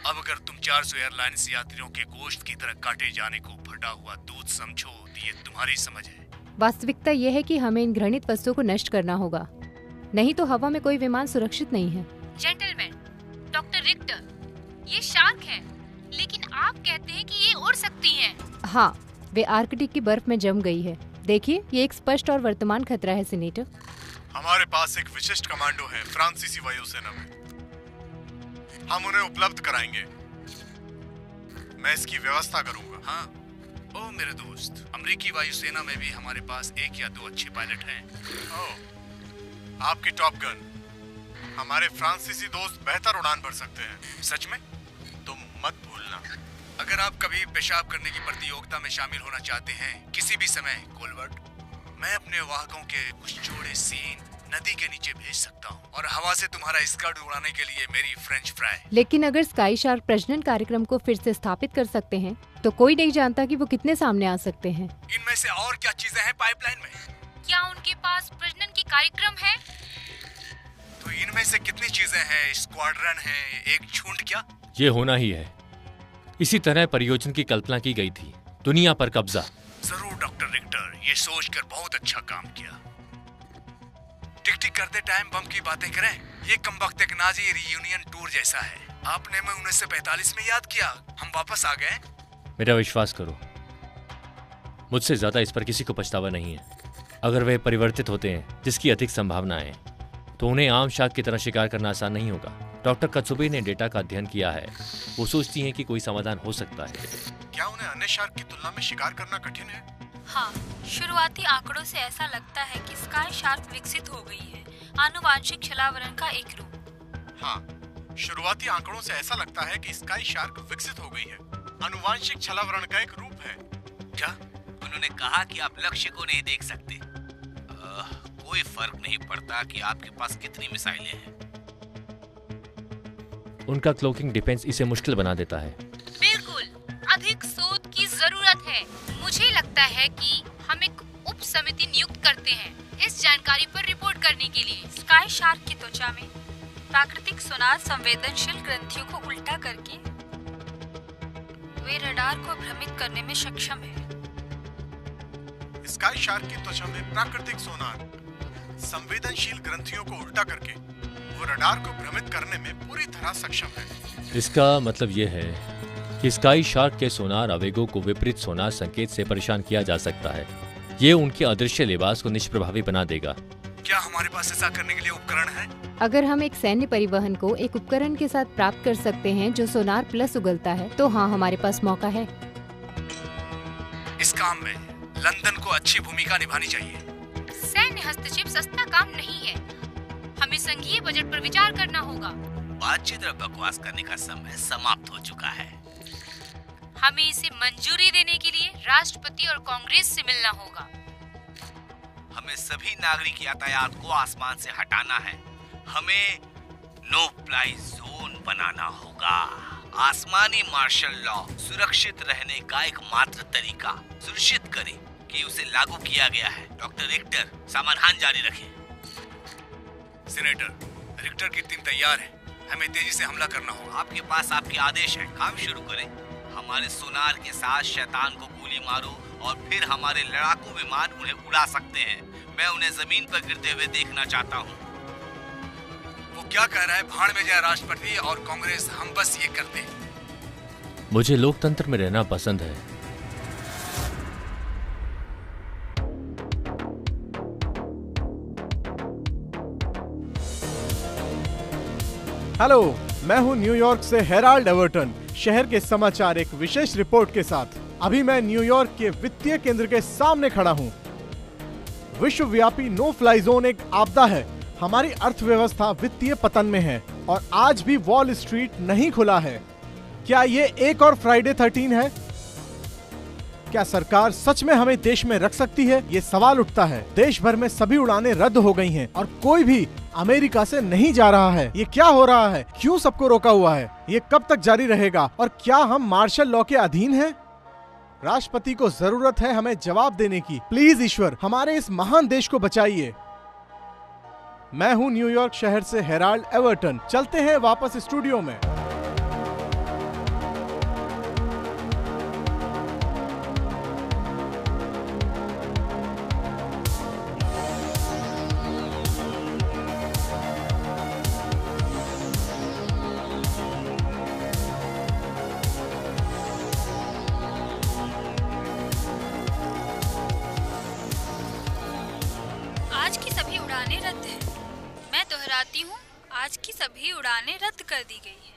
अब अगर तुम 400 एयरलाइंस यात्रियों के गोश्त की तरह काटे जाने को फटा हुआ दूध समझो तो ये तुम्हारी समझ है। वास्तविकता यह है कि हमें इन घृणित वस्तुओं को नष्ट करना होगा, नहीं तो हवा में कोई विमान सुरक्षित नहीं है। जेंटलमैन, डॉक्टर रिक्टर, ये शार्क है, लेकिन आप कहते हैं कि ये उड़ सकती हैं। हाँ, वे आर्कटिक की बर्फ में जम गई है। देखिए, ये एक स्पष्ट और वर्तमान खतरा है सीनेटर। हमारे पास एक विशिष्ट कमांडो है फ्रांसीसी वायुसेना में, हम उन्हें उपलब्ध कराएंगे। मैं इसकी व्यवस्था करूंगा। हाँ, ओ मेरे दोस्त, अमेरिकी वायुसेना में भी हमारे पास 1 या 2 अच्छे पायलट हैं। ओह, आपकी टॉप गन। हमारे फ्रांसीसी दोस्त बेहतर उड़ान भर सकते हैं। सच में? तुम मत भूलना। अगर आप कभी पेशाब करने की प्रतियोगिता में शामिल होना चाहते हैं किसी भी समय कोलवर्ट, मैं अपने वाहकों के कुछ जोड़े सीन नदी के नीचे भेज सकता हूँ और हवा से तुम्हारा स्कर्ट उड़ाने के लिए मेरी फ्रेंच फ्राई। लेकिन अगर स्काई शार्क प्रजनन कार्यक्रम को फिर से स्थापित कर सकते हैं तो कोई नहीं जानता कि वो कितने सामने आ सकते हैं। इनमें से और क्या चीजें हैं पाइपलाइन में? क्या उनके पास प्रजनन की कार्यक्रम है? तो इनमें से कितनी चीजें हैं? स्क्वाड्रन है, एक झुंड? क्या ये होना ही है। इसी तरह परियोजना की कल्पना की गई थी, दुनिया पर कब्जा। जरूर डॉक्टर रिक्टर, ये सोचकर बहुत अच्छा काम किया। टिक टिक करते टाइम बम की बातें करें, ये कमबख्त एक नाजी रियूनियन टूर जैसा है। आपने मैं 1945 में याद किया, हम वापस आ गए। मेरा विश्वास करो, मुझसे ज्यादा इस पर किसी को पछतावा नहीं है। अगर वे परिवर्तित होते हैं, जिसकी अधिक संभावना है, तो उन्हें आम शाक की तरह शिकार करना आसान नहीं होगा। डॉक्टर कत्सुबे ने डेटा का अध्ययन किया है। वो सोचती हैं कि कोई समाधान हो सकता है। क्या उन्हें अन्य शार्क की तुलना में शिकार करना कठिन है? हाँ, शुरुआती आंकड़ों से ऐसा लगता है कि स्काई शार्क विकसित हो गई है, आनुवांशिक छलावरण का एक रूप। हाँ, शुरुआती आंकड़ों से ऐसा लगता है कि स्काई शार्क विकसित हो गई है, आनुवांशिक छलावरण का एक रूप है। क्या उन्होंने कहा कि आप लक्ष्य को नहीं देख सकते? कोई फर्क नहीं पड़ता कि आपके पास कितनी मिसाइलें हैं। उनका क्लोकिंग डिफेंस इसे मुश्किल बना देता है। बिल्कुल, अधिक शोध की जरूरत है। मुझे लगता है कि हम एक उप समिति नियुक्त करते हैं इस जानकारी पर रिपोर्ट करने के लिए। स्काई शार्क की त्वचा में प्राकृतिक सोनार संवेदनशील ग्रंथियों को उल्टा करके वे रडार को भ्रमित करने में सक्षम है। स्काई शार्क की त्वचा में प्राकृतिक सोनार संवेदनशील ग्रंथियों को उल्टा करके वो रडार को भ्रमित करने में पूरी तरह सक्षम है। इसका मतलब यह है कि स्काई शार्क के सोनार आवेगों को विपरीत सोनार संकेत से परेशान किया जा सकता है। ये उनके अदृश्य लिबास को निष्प्रभावी बना देगा। क्या हमारे पास ऐसा करने के लिए उपकरण है? अगर हम एक सैन्य परिवहन को एक उपकरण के साथ प्राप्त कर सकते हैं जो सोनार प्लस उगलता है, तो हाँ, हमारे पास मौका है। इस काम में लंदन को अच्छी भूमिका निभानी चाहिए। सैन्य हस्तक्षेप सस्ता काम नहीं है, हमें संघीय बजट पर विचार करना होगा। बातचीत और बकवास करने का समय समाप्त हो चुका है। हमें इसे मंजूरी देने के लिए राष्ट्रपति और कांग्रेस से मिलना होगा। हमें सभी नागरिक यातायात को आसमान से हटाना है। हमें नो फ्लाई जोन बनाना होगा। आसमानी मार्शल लॉ सुरक्षित रहने का एकमात्र तरीका सुनिश्चित करें कि उसे लागू किया गया है। डॉक्टर रिक्टर, समाधान जारी रखें। सीनेटर, रिक्टर की टीम तैयार है, हमें तेजी से हमला करना होगा। आपके पास आपके आदेश है, काम शुरू करें। हमारे सोनार के साथ शैतान को गोली मारो और फिर हमारे लड़ाकू विमान उन्हें उड़ा सकते हैं। मैं उन्हें जमीन पर गिरते हुए देखना चाहता हूँ। वो क्या कह रहा है? भाड़ में जाए राष्ट्रपति और कांग्रेस, हम बस ये करते। मुझे लोकतंत्र में रहना पसंद है। हेलो, मैं हूं न्यूयॉर्क से हेराल्ड एवर्टन, शहर के समाचार एक विशेष रिपोर्ट के साथ। अभी मैं न्यूयॉर्क के वित्तीय केंद्र के सामने खड़ा हूं। विश्वव्यापी नो फ्लाई जोन एक आपदा है। हमारी अर्थव्यवस्था वित्तीय पतन में है और आज भी वॉल स्ट्रीट नहीं खुला है। क्या ये एक और फ्राइडे 13 है? क्या सरकार सच में हमें देश में रख सकती है? ये सवाल उठता है। देश भर में सभी उड़ानें रद्द हो गई हैं और कोई भी अमेरिका से नहीं जा रहा है। ये क्या हो रहा है? क्यों सबको रोका हुआ है? ये कब तक जारी रहेगा? और क्या हम मार्शल लॉ के अधीन हैं? राष्ट्रपति को जरूरत है हमें जवाब देने की। प्लीज ईश्वर, हमारे इस महान देश को बचाइए। मैं हूं न्यूयॉर्क शहर से हेराल्ड एवर्टन। चलते हैं वापस स्टूडियो में। आज की सभी उड़ानें रद्द हैं। मैं दोहराती हूँ, आज की सभी उड़ानें रद्द कर दी गई हैं।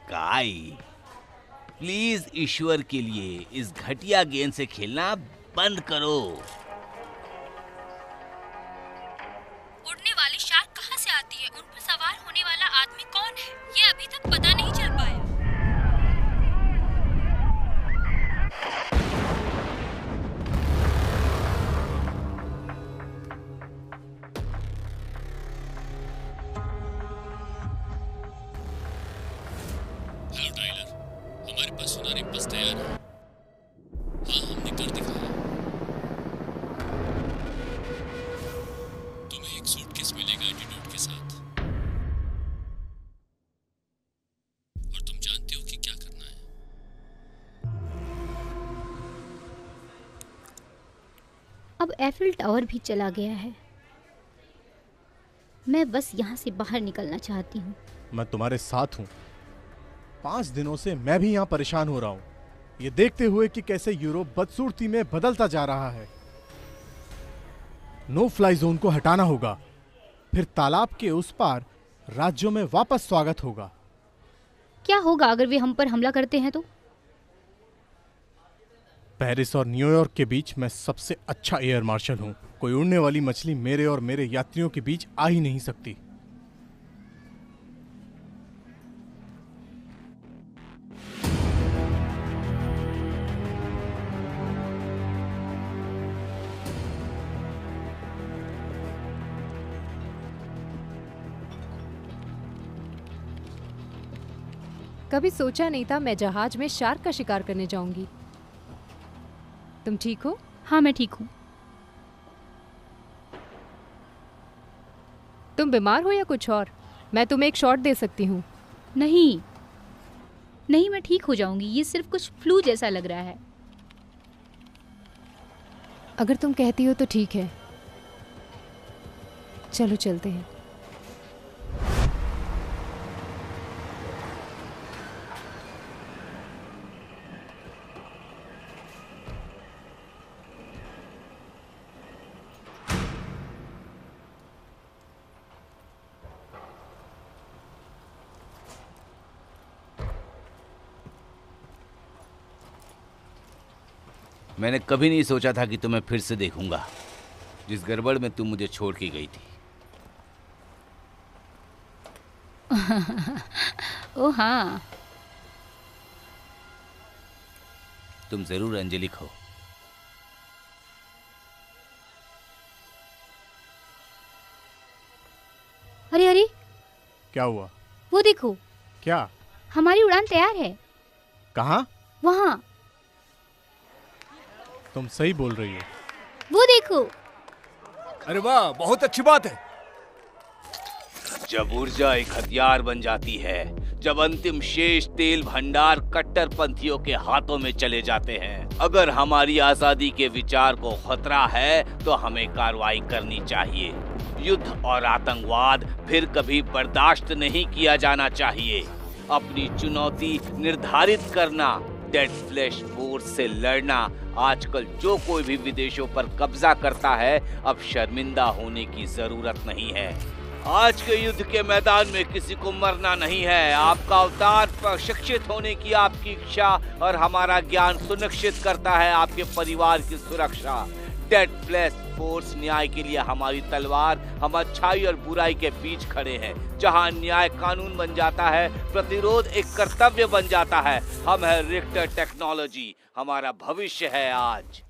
काई, प्लीज ईश्वर के लिए इस घटिया गेंद से खेलना बंद करो। उड़ने वाली शार्क कहाँ से आती है? उन पर सवार होने वाला आदमी कौन है? ये अभी तक पता नहीं चल पाया। हेलो टाइलर, हमारे पास सुनारी बस तैयार है। हाँ, हमने कर दिखाया। तुम्हें एक सूटकेस मिलेगा एटीट्यूड के साथ, और तुम जानते हो कि क्या करना है। अब एफिल टावर भी चला गया है। मैं बस यहाँ से बाहर निकलना चाहती हूँ। मैं तुम्हारे साथ हूँ। 5 दिनों से मैं भी यहाँ परेशान हो रहा हूँ, ये देखते हुए कि कैसे यूरोप बदसूरती में बदलता जा रहा है। नो फ्लाई जोन को हटाना होगा, फिर तालाब के उस पार राज्यों में वापस स्वागत होगा। क्या होगा अगर वे हम पर हमला करते हैं तो? पेरिस और न्यूयॉर्क के बीच मैं सबसे अच्छा एयर मार्शल हूँ। कोई उड़ने वाली मछली मेरे और मेरे यात्रियों के बीच आ ही नहीं सकती। कभी सोचा नहीं था मैं जहाज में शार्क का शिकार करने जाऊंगी। तुम ठीक हो? हाँ, मैं ठीक हूँ। तुम बीमार हो या कुछ और? मैं तुम्हें एक शॉट दे सकती हूँ। नहीं नहीं, मैं ठीक हो जाऊंगी। ये सिर्फ कुछ फ्लू जैसा लग रहा है। अगर तुम कहती हो तो ठीक है, चलो चलते हैं। मैंने कभी नहीं सोचा था कि तुम्हें फिर से देखूंगा, जिस गड़बड़ में तुम मुझे छोड़ के गई थी। ओ हाँ, तुम जरूर अंजलिक हो। अरे अरे, क्या हुआ? वो देखो, क्या? हमारी उड़ान तैयार है। कहाँ? अरे वाह, बहुत अच्छी बात है। जब ऊर्जा एक हथियार बन जाती है, जब अंतिम शेष तेल भंडार कट्टरपंथियों के हाथों में चले जाते हैं, अगर हमारी आजादी के विचार को खतरा है तो हमें कार्रवाई करनी चाहिए। युद्ध और आतंकवाद फिर कभी बर्दाश्त नहीं किया जाना चाहिए। अपनी चुनौती निर्धारित करना, डेड फ्लैश फोर्स से लड़ना। आजकल जो कोई भी विदेशों पर कब्जा करता है, अब शर्मिंदा होने की जरूरत नहीं है। आज के युद्ध के मैदान में किसी को मरना नहीं है। आपका अवतार प्रशिक्षित होने की आपकी इच्छा और हमारा ज्ञान सुनिश्चित करता है आपके परिवार की सुरक्षा। डेड फ्लैश फोर्स न्याय के लिए हमारी तलवार। हम अच्छाई और बुराई के बीच खड़े हैं। जहां न्याय कानून बन जाता है, प्रतिरोध एक कर्तव्य बन जाता है। हम है रिक्टर टेक्नोलॉजी, हमारा भविष्य है आज।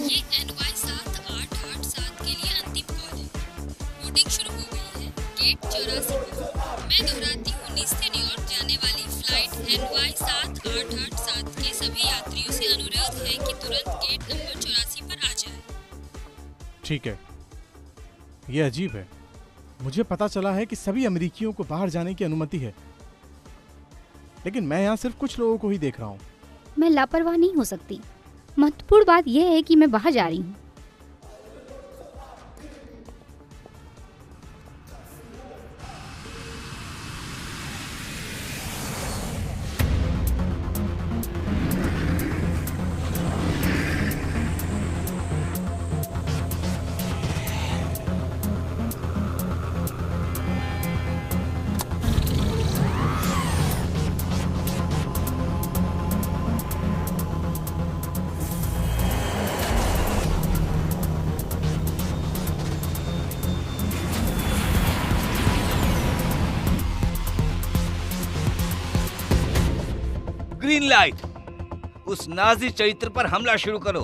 ये NY 7887 के लिए अंतिम कॉल है। वोटिंग शुरू हो गई है। गेट 84 पर। मैं दोहराती हूँ, 19 से न्यूयॉर्क जाने वाली फ्लाइट NY 7887 के सभी यात्रियों से अनुरोध है कि तुरंत गेट नंबर 84 पर आ जाए। ठीक है, ये अजीब है। मुझे पता चला है कि सभी अमेरिकियों को बाहर जाने की अनुमति है, लेकिन मैं यहाँ सिर्फ कुछ लोगों को ही देख रहा हूँ। मैं लापरवाह नहीं हो सकती। महत्वपूर्ण बात यह है कि मैं बाहर जा रही हूँ। ग्रीन लाइट, उस नाजी चरित्र पर हमला शुरू करो।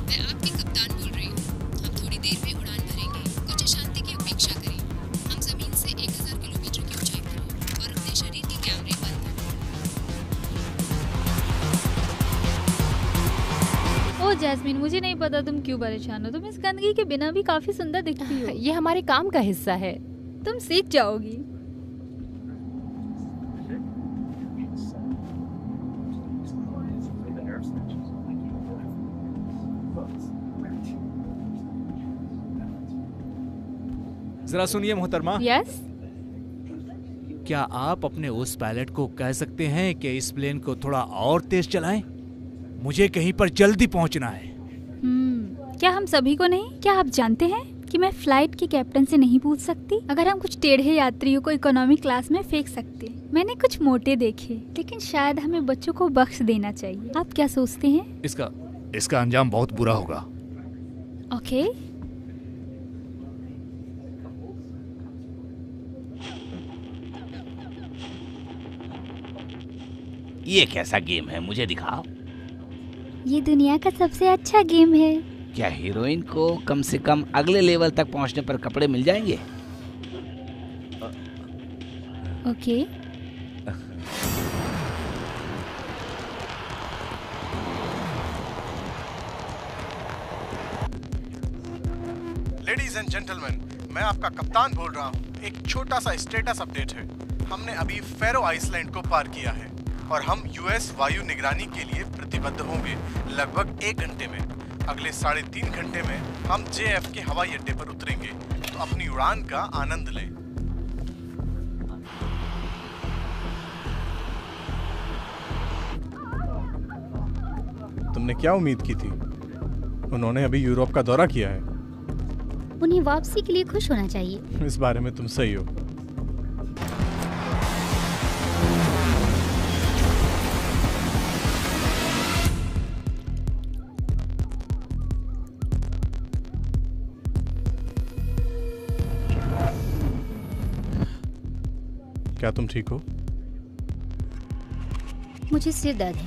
मैं आपकी कप्तान बोल रही हूँ। हम थोड़ी देर में उड़ान भरेंगे। कुछ अशांति की अपेक्षा करें। हम जमीन से 1000 किलोमीटर की ऊंचाई पर हैं और अपने शरीर के कैमरे बंद हैं। ओ जैस्मिन, मुझे नहीं पता तुम क्यों परेशान हो। तुम इस गंदगी के बिना भी काफी सुंदर दिखती हो। ये हमारे काम का हिस्सा है। तुम सीख जाओगी। जरा सुनिए मोहतरमा, यस, क्या आप अपने उस पायलट को कह सकते हैं कि इस प्लेन को थोड़ा और तेज चलाएं? मुझे कहीं पर जल्दी पहुंचना है। क्या हम सभी को नहीं? क्या आप जानते हैं कि मैं फ्लाइट के कैप्टन से नहीं पूछ सकती अगर हम कुछ टेढ़े यात्रियों को इकोनॉमी क्लास में फेंक सकते? मैंने कुछ मोटे देखे, लेकिन शायद हमें बच्चों को बख्श देना चाहिए। आप क्या सोचते हैं? इसका अंजाम बहुत बुरा होगा। ओके, ये कैसा गेम है, मुझे दिखाओ। ये दुनिया का सबसे अच्छा गेम है। क्या हीरोइन को कम से कम अगले लेवल तक पहुंचने पर कपड़े मिल जाएंगे? ओके, लेडीज एंड जेंटलमैन, मैं आपका कप्तान बोल रहा हूँ। एक छोटा सा स्टेटस अपडेट है। हमने अभी फेरो आइसलैंड को पार किया है और हम यूएस वायु निगरानी के लिए प्रतिबद्ध होंगे लगभग 1 घंटे में। अगले 3.5 घंटे में हम JF के हवाई अड्डे पर उतरेंगे, तो अपनी उड़ान का आनंद लें। तुमने क्या उम्मीद की थी? उन्होंने अभी यूरोप का दौरा किया है। उन्हें वापसी के लिए खुश होना चाहिए। इस बारे में तुम सही हो। क्या तुम ठीक हो? मुझे सिर दर्द है।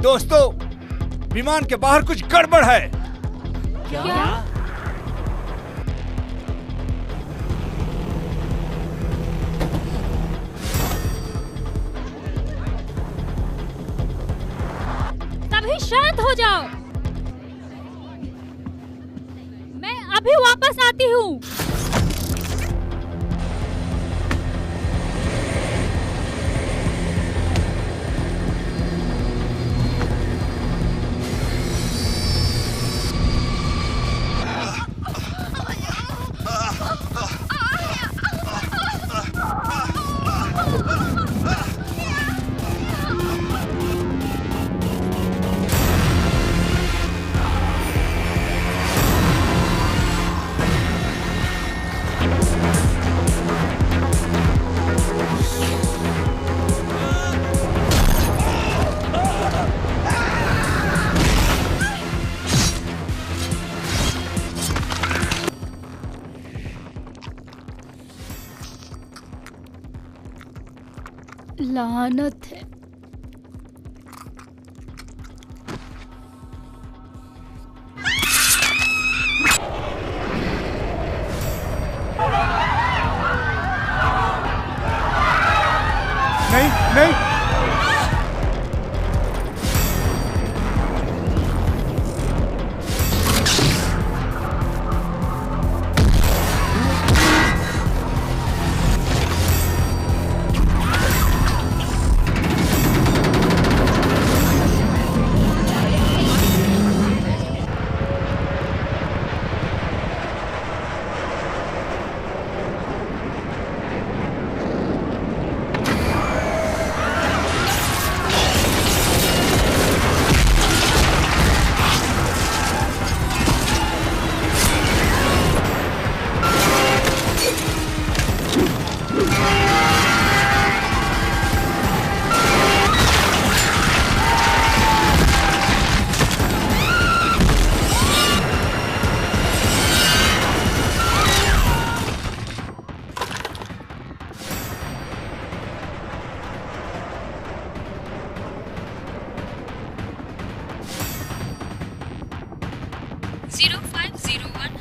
दोस्तों, विमान के बाहर कुछ गड़बड़ है। क्या? सभी शांत हो जाओ, मैं अभी वापस आती हूँ। लानत है। नहीं नहीं,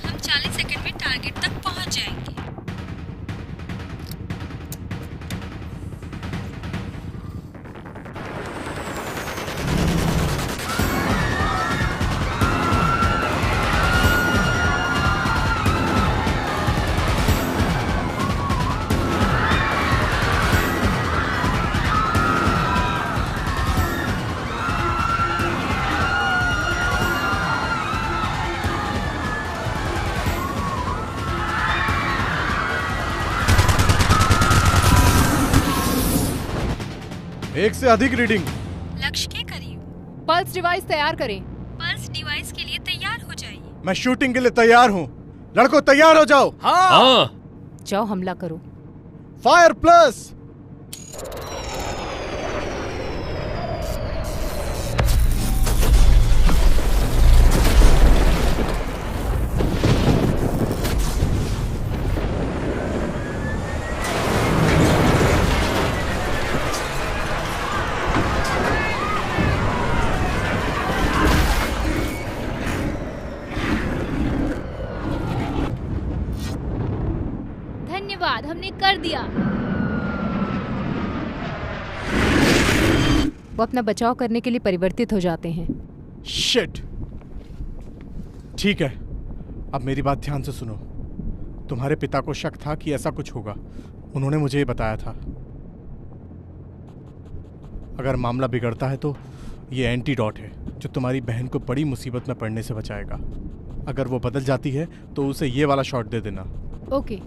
हम 40 सेकंड में टारगेट तक पहुंच जाएंगे। एक से अधिक रीडिंग। लक्ष्य के करीब। पल्स डिवाइस तैयार करें। पल्स डिवाइस के लिए तैयार हो जाइए। मैं शूटिंग के लिए तैयार हूँ। लड़कों तैयार हो जाओ। हाँ। जाओ हमला करो। Fire plus. धन्यवाद, हमने कर दिया। वो अपना बचाव करने के लिए परिवर्तित हो जाते हैं। शिट। ठीक है, अब मेरी बात ध्यान से सुनो। तुम्हारे पिता को शक था कि ऐसा कुछ होगा। उन्होंने मुझे ये बताया था। अगर मामला बिगड़ता है तो ये एंटीडोट है जो तुम्हारी बहन को बड़ी मुसीबत में पड़ने से बचाएगा। अगर वो बदल जाती है तो उसे ये वाला शॉट दे देना। ओके।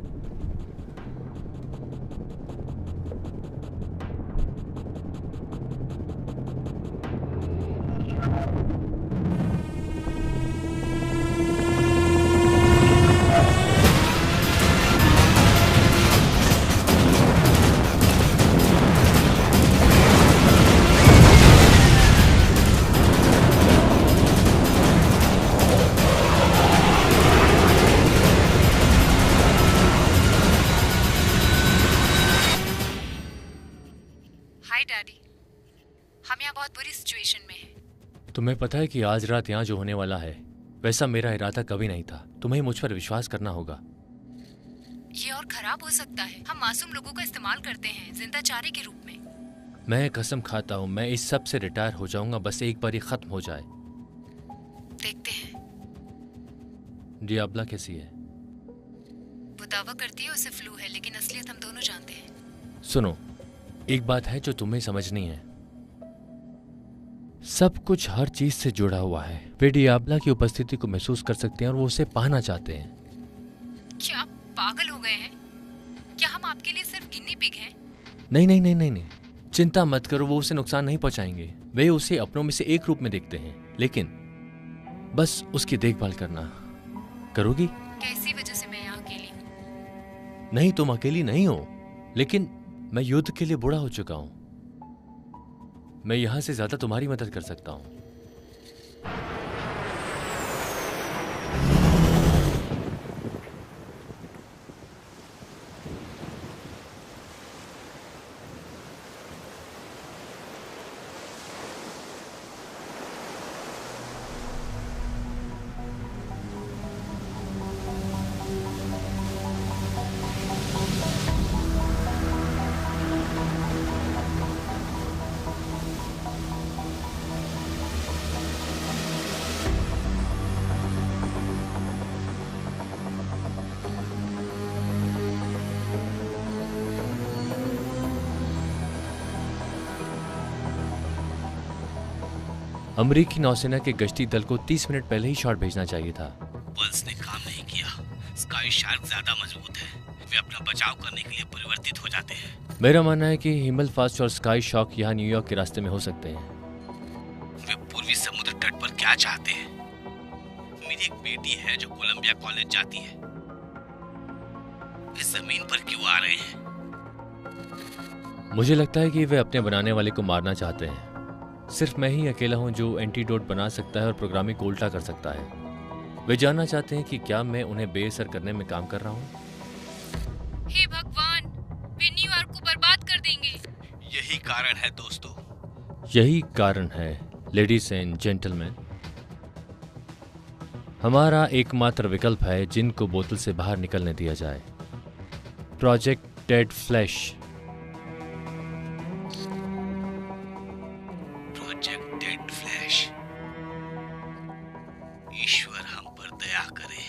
तुम्हें पता है कि आज रात यहाँ जो होने वाला है वैसा मेरा इरादा कभी नहीं था। तुम्हें मुझ पर विश्वास करना होगा। ये और खराब हो सकता है। हम मासूम लोगों का इस्तेमाल करते हैं जिंदा चारे के रूप में। मैं कसम खाता हूँ मैं इस सब से रिटायर हो जाऊंगा, बस एक बार ये खत्म हो जाए। देखते हैं। डियाब्ला कैसी है? वो दावा करती है उसे फ्लू है, लेकिन असलियत हम दोनों जानते हैं। सुनो, एक बात है जो तुम्हें समझनी है। सब कुछ हर चीज से जुड़ा हुआ है। वे डियाब्ला की उपस्थिति को महसूस कर सकते हैं और वो उसे पाना चाहते हैं। क्या आप पागल हो गए हैं? क्या हम आपके लिए सिर्फ गिनी पिग हैं? नहीं नहीं नहीं नहीं नहीं, चिंता मत करो, वो उसे नुकसान नहीं पहुंचाएंगे। वे उसे अपनों में से एक रूप में देखते हैं, लेकिन बस उसकी देखभाल करना। करोगी? कैसी वजह से मैं यहाँ अकेली हूँ? नहीं, तुम अकेली नहीं हो, लेकिन मैं युद्ध के लिए बूढ़ा हो चुका हूं। मैं यहां से ज्यादा तुम्हारी मदद कर सकता हूं। अमेरिकी नौसेना के गश्ती दल को 30 मिनट पहले ही शॉट भेजना चाहिए था। पल्स ने काम नहीं किया। स्काई शार्क ज्यादा मजबूत है। वे अपना बचाव करने के लिए परिवर्तित हो जाते हैं। मेरा मानना है कि हिमल फास्ट और स्काई शॉक यहाँ न्यूयॉर्क के रास्ते में हो सकते हैं। वे पूर्वी समुद्र तट पर क्या चाहते हैं? मेरी एक बेटी है जो कोलंबिया कॉलेज जाती है। इस जमीन पर क्यों आ रहे हैं? मुझे लगता है कि वे अपने बनाने वाले को मारना चाहते हैं। सिर्फ मैं ही अकेला हूं जो एंटीडोट बना सकता है और प्रोग्रामिंग को उल्टा कर सकता है। वे जानना चाहते हैं कि क्या मैं उन्हें बेअसर करने में काम कर रहा हूं। हे भगवान, वे न्यूयॉर्क को बर्बाद कर देंगे। यही कारण है दोस्तों। यही कारण है लेडीज एंड जेंटलमैन। हमारा एकमात्र विकल्प है जिनको बोतल से बाहर निकलने दिया जाए। Project dead flash. Project dead flash. ईश्वर हम पर दया करे।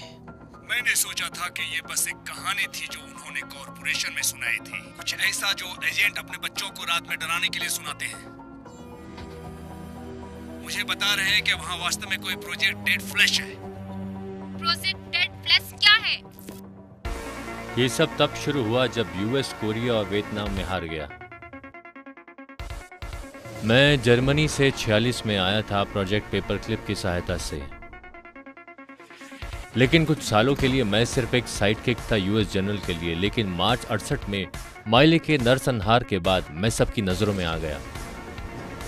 मैंने सोचा था कि ये बस एक कहानी थी जो उन्होंने कॉर्पोरेशन में सुनाई थी, कुछ ऐसा जो एजेंट अपने बच्चों को रात में डराने के लिए सुनाते हैं। मुझे बता रहे हैं कि वहाँ वास्तव में कोई प्रोजेक्ट डेड फ्लैश है। प्रोजेक्ट डेड फ्लैश क्या है? ये सब तब शुरू हुआ जब यूएस कोरिया और वियतनाम में हार गया। मैं जर्मनी से 46 में आया था प्रोजेक्ट पेपर क्लिप की सहायता से, लेकिन कुछ सालों के लिए मैं सिर्फ एक साइड किक था यूएस जनरल के लिए। लेकिन मार्च 68 में माइले के नरसंहार के बाद मैं सबकी नजरों में आ गया।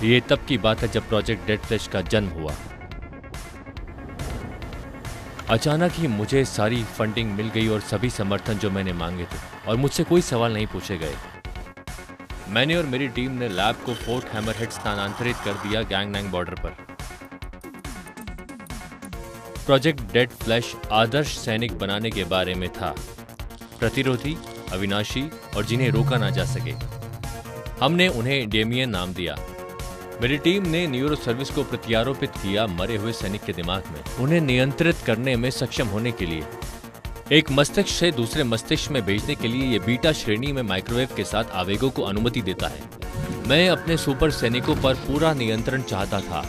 ये तब की बात है जब प्रोजेक्ट डेड फ्लैश का जन्म हुआ। अचानक ही मुझे सारी फंडिंग मिल गई और सभी समर्थन जो मैंने मांगे थे, और मुझसे कोई सवाल नहीं पूछे गए। मैंने और मेरी टीम ने लैब को फोर्ट हैमरहेड स्थानांतरित कर दिया गैंगनांग बॉर्डर पर। प्रोजेक्ट डेड फ्लैश आदर्श सैनिक बनाने के बारे में था, प्रतिरोधी, अविनाशी और जिन्हें रोका ना जा सके। हमने उन्हें डेमियन नाम दिया। मेरी टीम ने न्यूरो सर्विस को प्रत्यारोपित किया मरे हुए सैनिक के दिमाग में, उन्हें नियंत्रित करने में सक्षम होने के लिए। एक मस्तिष्क से दूसरे मस्तिष्क में भेजने के लिए ये बीटा श्रेणी में माइक्रोवेव के साथ आवेगों को अनुमति देता है। मैं अपने सुपर सैनिकों पर पूरा नियंत्रण चाहता था।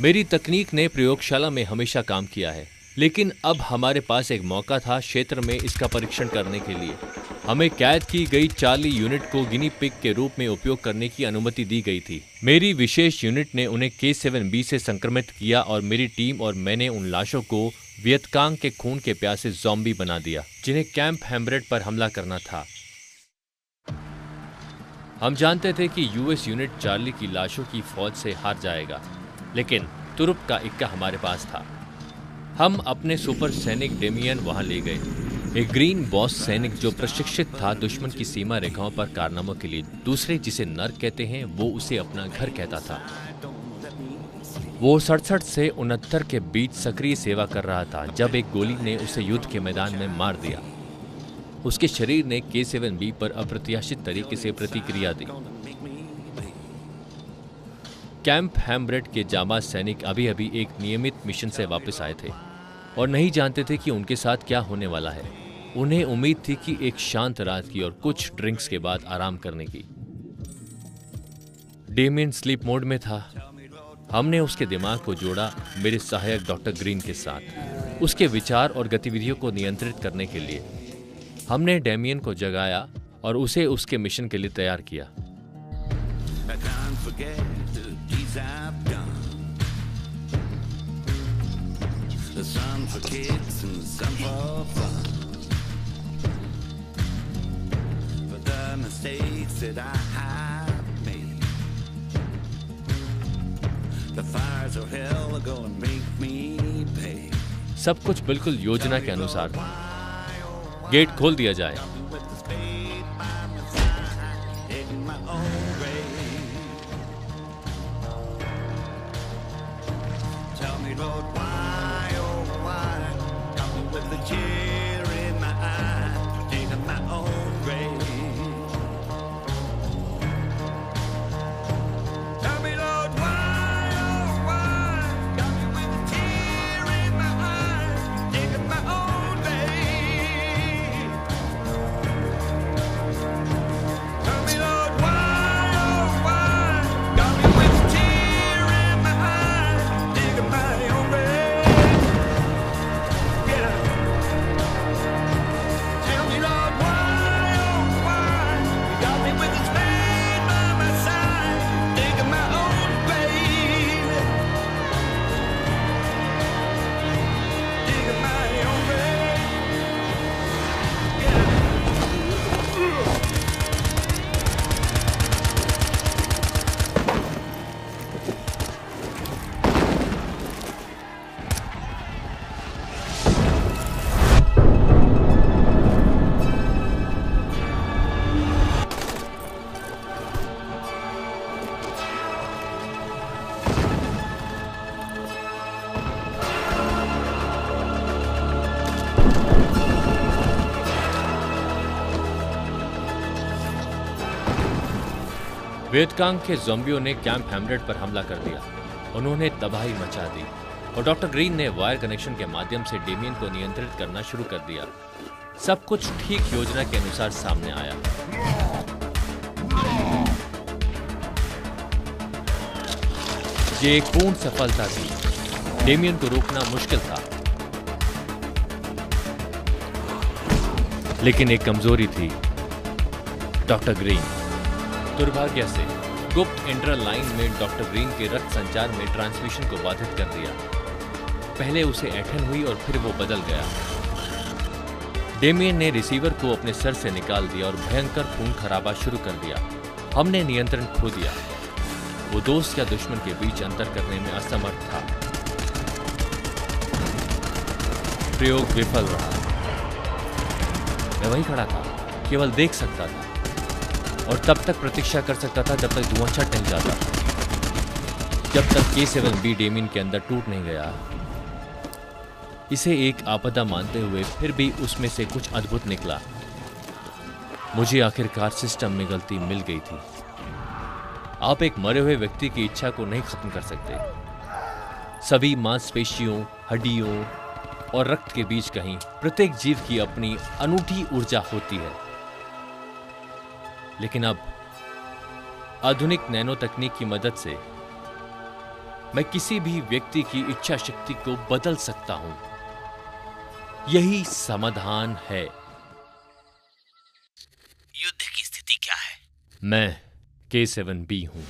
मेरी तकनीक ने प्रयोगशाला में हमेशा काम किया है, लेकिन अब हमारे पास एक मौका था क्षेत्र में इसका परीक्षण करने के लिए। हमें कैद की गई 40 यूनिट को गिनी पिग के रूप में उपयोग करने की अनुमति दी गई थी। मेरी विशेष यूनिट ने उन्हें K7B से संक्रमित किया और मेरी टीम और मैंने उन लाशों को वियतकांग के खून के प्यासे ज़ॉम्बी बना दिया जिन्हें कैंप हैमरेड पर हमला करना था। हम जानते थे कि यूएस यूनिट चार्ली की लाशों की फौज से हार जाएगा, लेकिन तुरुप का इक्का हमारे पास था। हम अपने सुपर सैनिक डेमियन वहां ले गए, एक ग्रीन बॉस सैनिक जो प्रशिक्षित था दुश्मन की सीमा रेखाओं पर कारनामों के लिए। दूसरे जिसे नर्क कहते हैं, वो उसे अपना घर कहता था। वो 67 से 69 के बीच सक्रिय सेवा कर रहा था जब एक गोली ने उसे युद्ध के मैदान में मार दिया। उसके शरीर ने K7B पर अप्रत्याशित तरीके से प्रतिक्रिया दी। कैंप हैम्ब्रेड के जाबाज सैनिक अभी अभी एक नियमित मिशन से वापस आए थे और नहीं जानते थे कि उनके साथ क्या होने वाला है। उन्हें उम्मीद थी कि एक शांत रात की और कुछ ड्रिंक्स के बाद आराम करने की। डेमियन स्लीप मोड में था। हमने उसके दिमाग को जोड़ा मेरे सहायक डॉक्टर ग्रीन के साथ। उसके विचार और गतिविधियों को नियंत्रित करने के लिए हमने डेमियन को जगाया और उसे उसके मिशन के लिए तैयार किया। सब कुछ बिल्कुल योजना के अनुसार था। गेट खोल दिया जाए। वेदकांग के ज़ॉम्बियों ने कैंप हैम्ब्रेड पर हमला कर दिया। उन्होंने तबाही मचा दी और डॉक्टर ग्रीन ने वायर कनेक्शन के माध्यम से डेमियन को नियंत्रित करना शुरू कर दिया। सब कुछ ठीक योजना के अनुसार सामने आया। ये एक पूर्ण सफलता थी। डेमियन को रोकना मुश्किल था, लेकिन एक कमजोरी थी, डॉक्टर ग्रीन। दुर्भाग्य से गुप्त इंट्रल लाइन में डॉक्टर ग्रीन के रक्त संचार में ट्रांसमिशन को बाधित कर दिया। पहले उसे ऐंठन हुई और फिर वो बदल गया। डेमियन ने रिसीवर को अपने सर से निकाल दिया और भयंकर खून खराबा शुरू कर दिया। हमने नियंत्रण खो दिया। वो दोस्त या दुश्मन के बीच अंतर करने में असमर्थ था। प्रयोग विफल रहा। मैं वहीं खड़ा था, केवल देख सकता था और तब तक प्रतीक्षा कर सकता था जब तक धुआं छट नहीं जाता, जब तक K7B डेमियन के अंदर टूट नहीं गया। इसे एक आपदा मानते हुए फिर भी उसमें से कुछ अद्भुत निकला। मुझे आखिरकार सिस्टम में गलती मिल गई थी। आप एक मरे हुए व्यक्ति की इच्छा को नहीं खत्म कर सकते। सभी मांसपेशियों, हड्डियों और रक्त के बीच कहीं प्रत्येक जीव की अपनी अनूठी ऊर्जा होती है। लेकिन अब आधुनिक नैनो तकनीक की मदद से मैं किसी भी व्यक्ति की इच्छा शक्ति को बदल सकता हूं। यही समाधान है। युद्ध की स्थिति क्या है? मैं K7B हूं।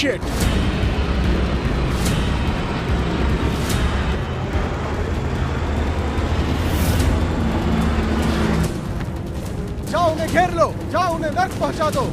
शिट! जाओ उन्हें घेर लो, जाओ उन्हें नर्क पहुंचा दो।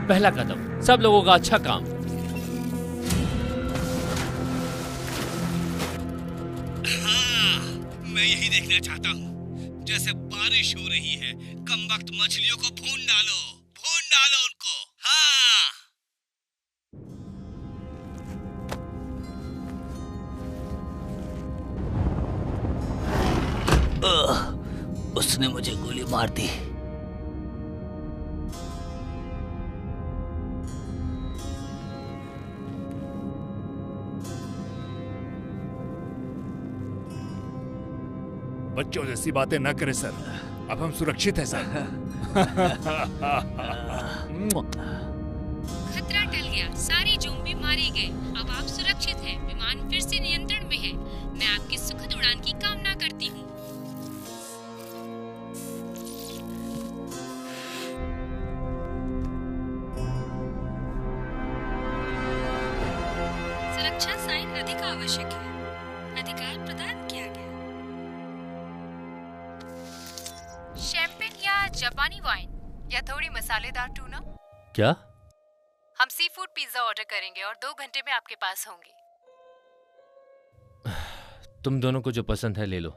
पहला कदम, सब लोगों का अच्छा काम। हाँ, मैं यही देखना चाहता हूँ। जैसे बारिश हो रही है, कम वक्त मछलियों को भून डालो उनको। हाँ। उसने मुझे गोली मार दी। बच्चों जैसी बातें न करें सर, अब हम सुरक्षित हैं सर। खतरा टल गया, सारे ज़ोंबी मारे गए। अब आप सुरक्षित हैं, विमान फिर से नियंत्रण में है। मैं आपकी सुखद उड़ान की कामना करती हूँ। सुरक्षा साइन अधिक आवश्यक है। अधिकार प्रदान किया गया। शैंपेन या जापानी वाइन या थोड़ी मसालेदार टूना। क्या? हम सी फूड पिज्जा ऑर्डर करेंगे और 2 घंटे में आपके पास होंगे। तुम दोनों को जो पसंद है ले लो।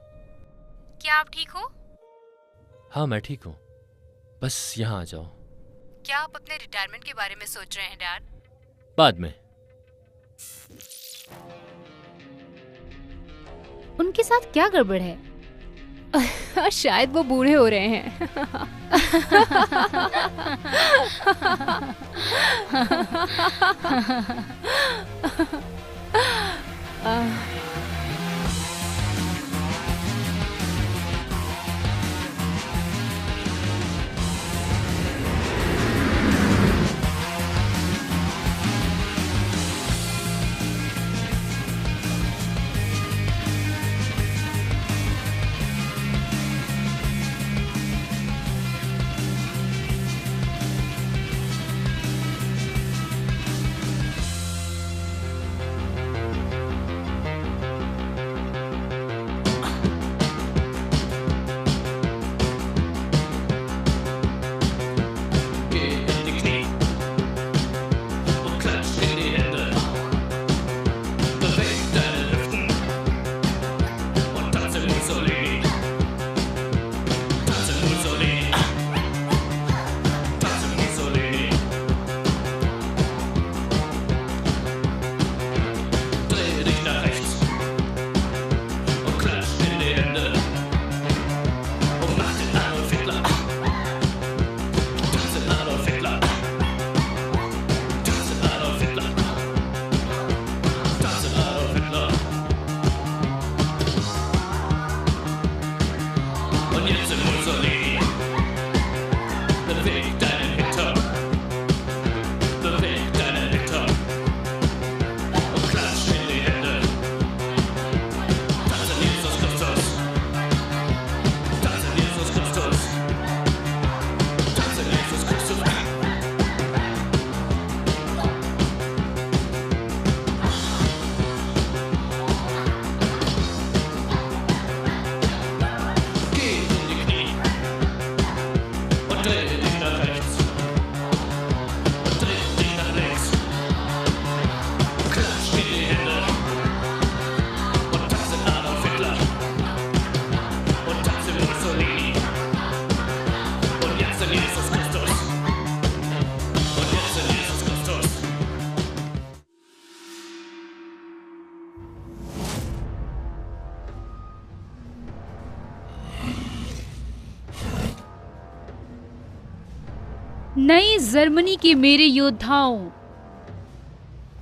क्या आप ठीक हो? हाँ मैं ठीक हूँ, बस यहाँ आ जाओ। क्या आप अपने रिटायरमेंट के बारे में सोच रहे हैं डैड? बाद में। उनके साथ क्या गड़बड़ है? शायद वो बूढ़े हो रहे हैं। नई जर्मनी के मेरे योद्धाओं,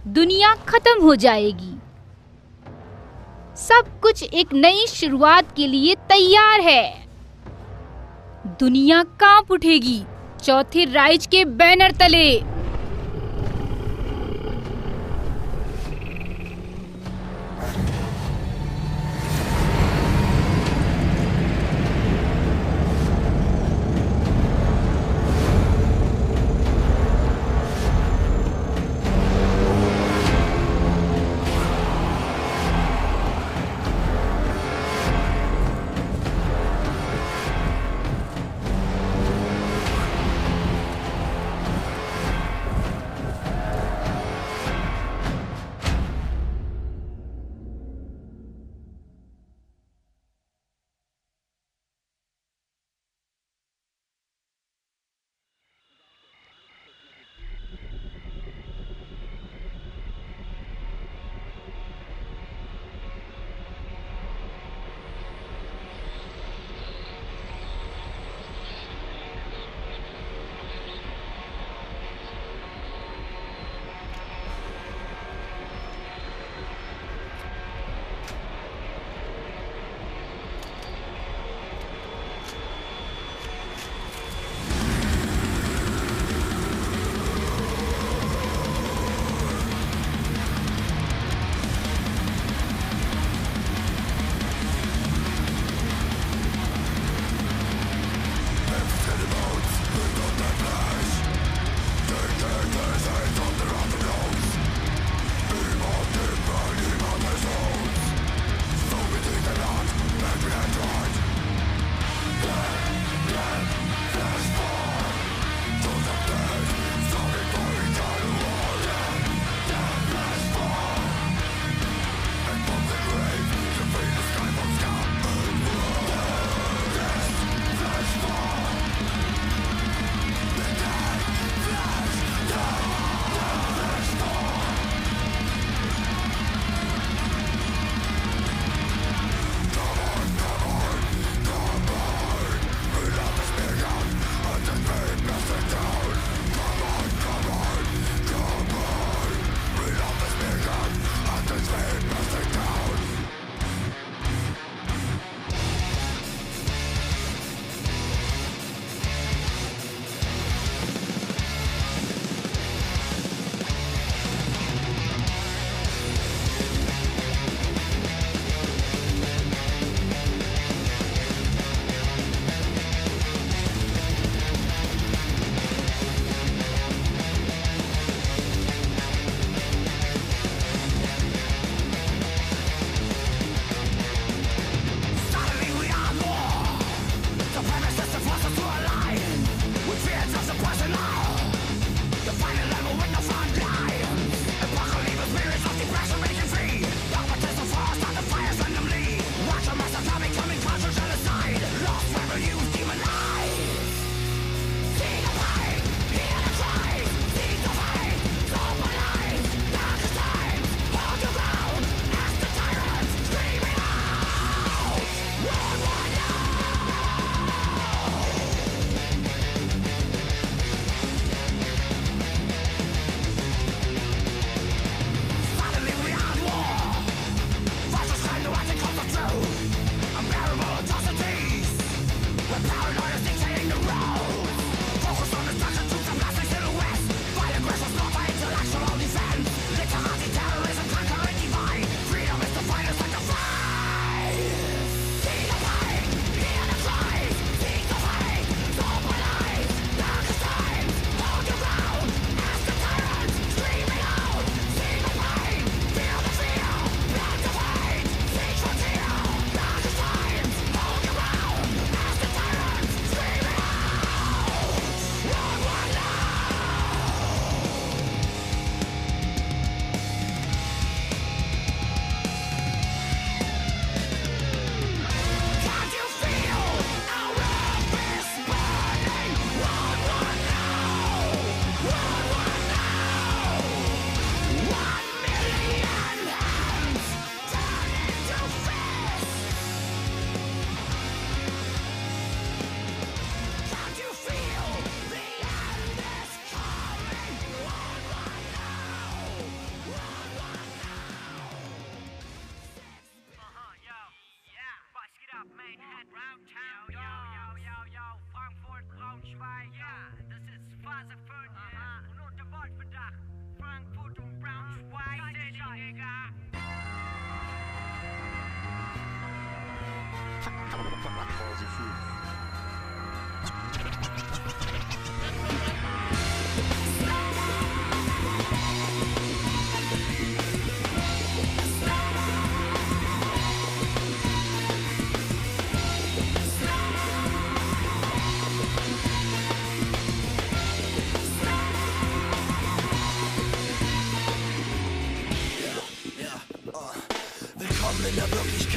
दुनिया खत्म हो जाएगी। सब कुछ एक नई शुरुआत के लिए तैयार है। दुनिया कांप उठेगी चौथे राइज के बैनर तले।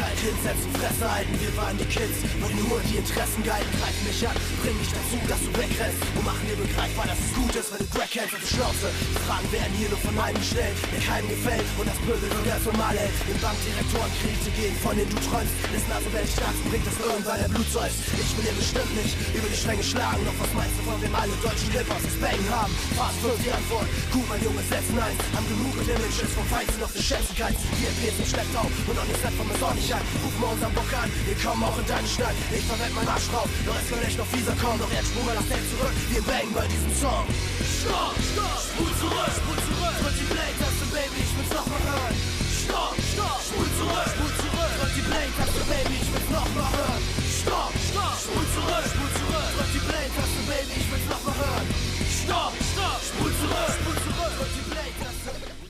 kalt, hinsetzen, Fresse halten, wir waren die Kids, wo nur die Interessen galten. Greifen mich an, bring dich dazu, dass du wegrennst und machen dir begreifbar, dass es gut ist, wenn du Crack kennst und die Schnauze. Die Fragen werden hier nur von einem gestellt, der keinem gefällt und das Pöbel für ganz normal hält. Im Bankdirektorenkrieg zu gehen, von denen du träumst, wissen also, wer dich dazu bringt, dass irgendwann der Blut säuft. Ich will dir bestimmt nicht über die Stränge schlagen, doch was meinst du, von wem alle deutschen Hip-Hops das Bang haben? Fast 5 die Antwort, gut, mein Junge, setzen eins, haben genug mit Images vom Feinsten auf die schätzen kannst. Die EPs im Schlepptau und auch nicht set von mir auch nicht an. Ruf mal unseren Bock an, wir kommen auch in deinen Schnack. Ich verwende meinen Arsch drauf, doch es kann echt noch fieser kommen. Doch jetzt spur mal das Tape zurück, wir bangen bei diesem Song. Stopp, stopp, spul zurück, spul zurück. Drück die Play-Taste, Baby, ich will's noch mal hören. Stopp, stopp, spul zurück, spul zurück. Drück die Play-Taste, Baby, ich will's noch mal hören. Stopp, stopp, spul zurück, spul zurück. Drück die Play-Taste, Baby, ich will's noch mal hören. Stopp,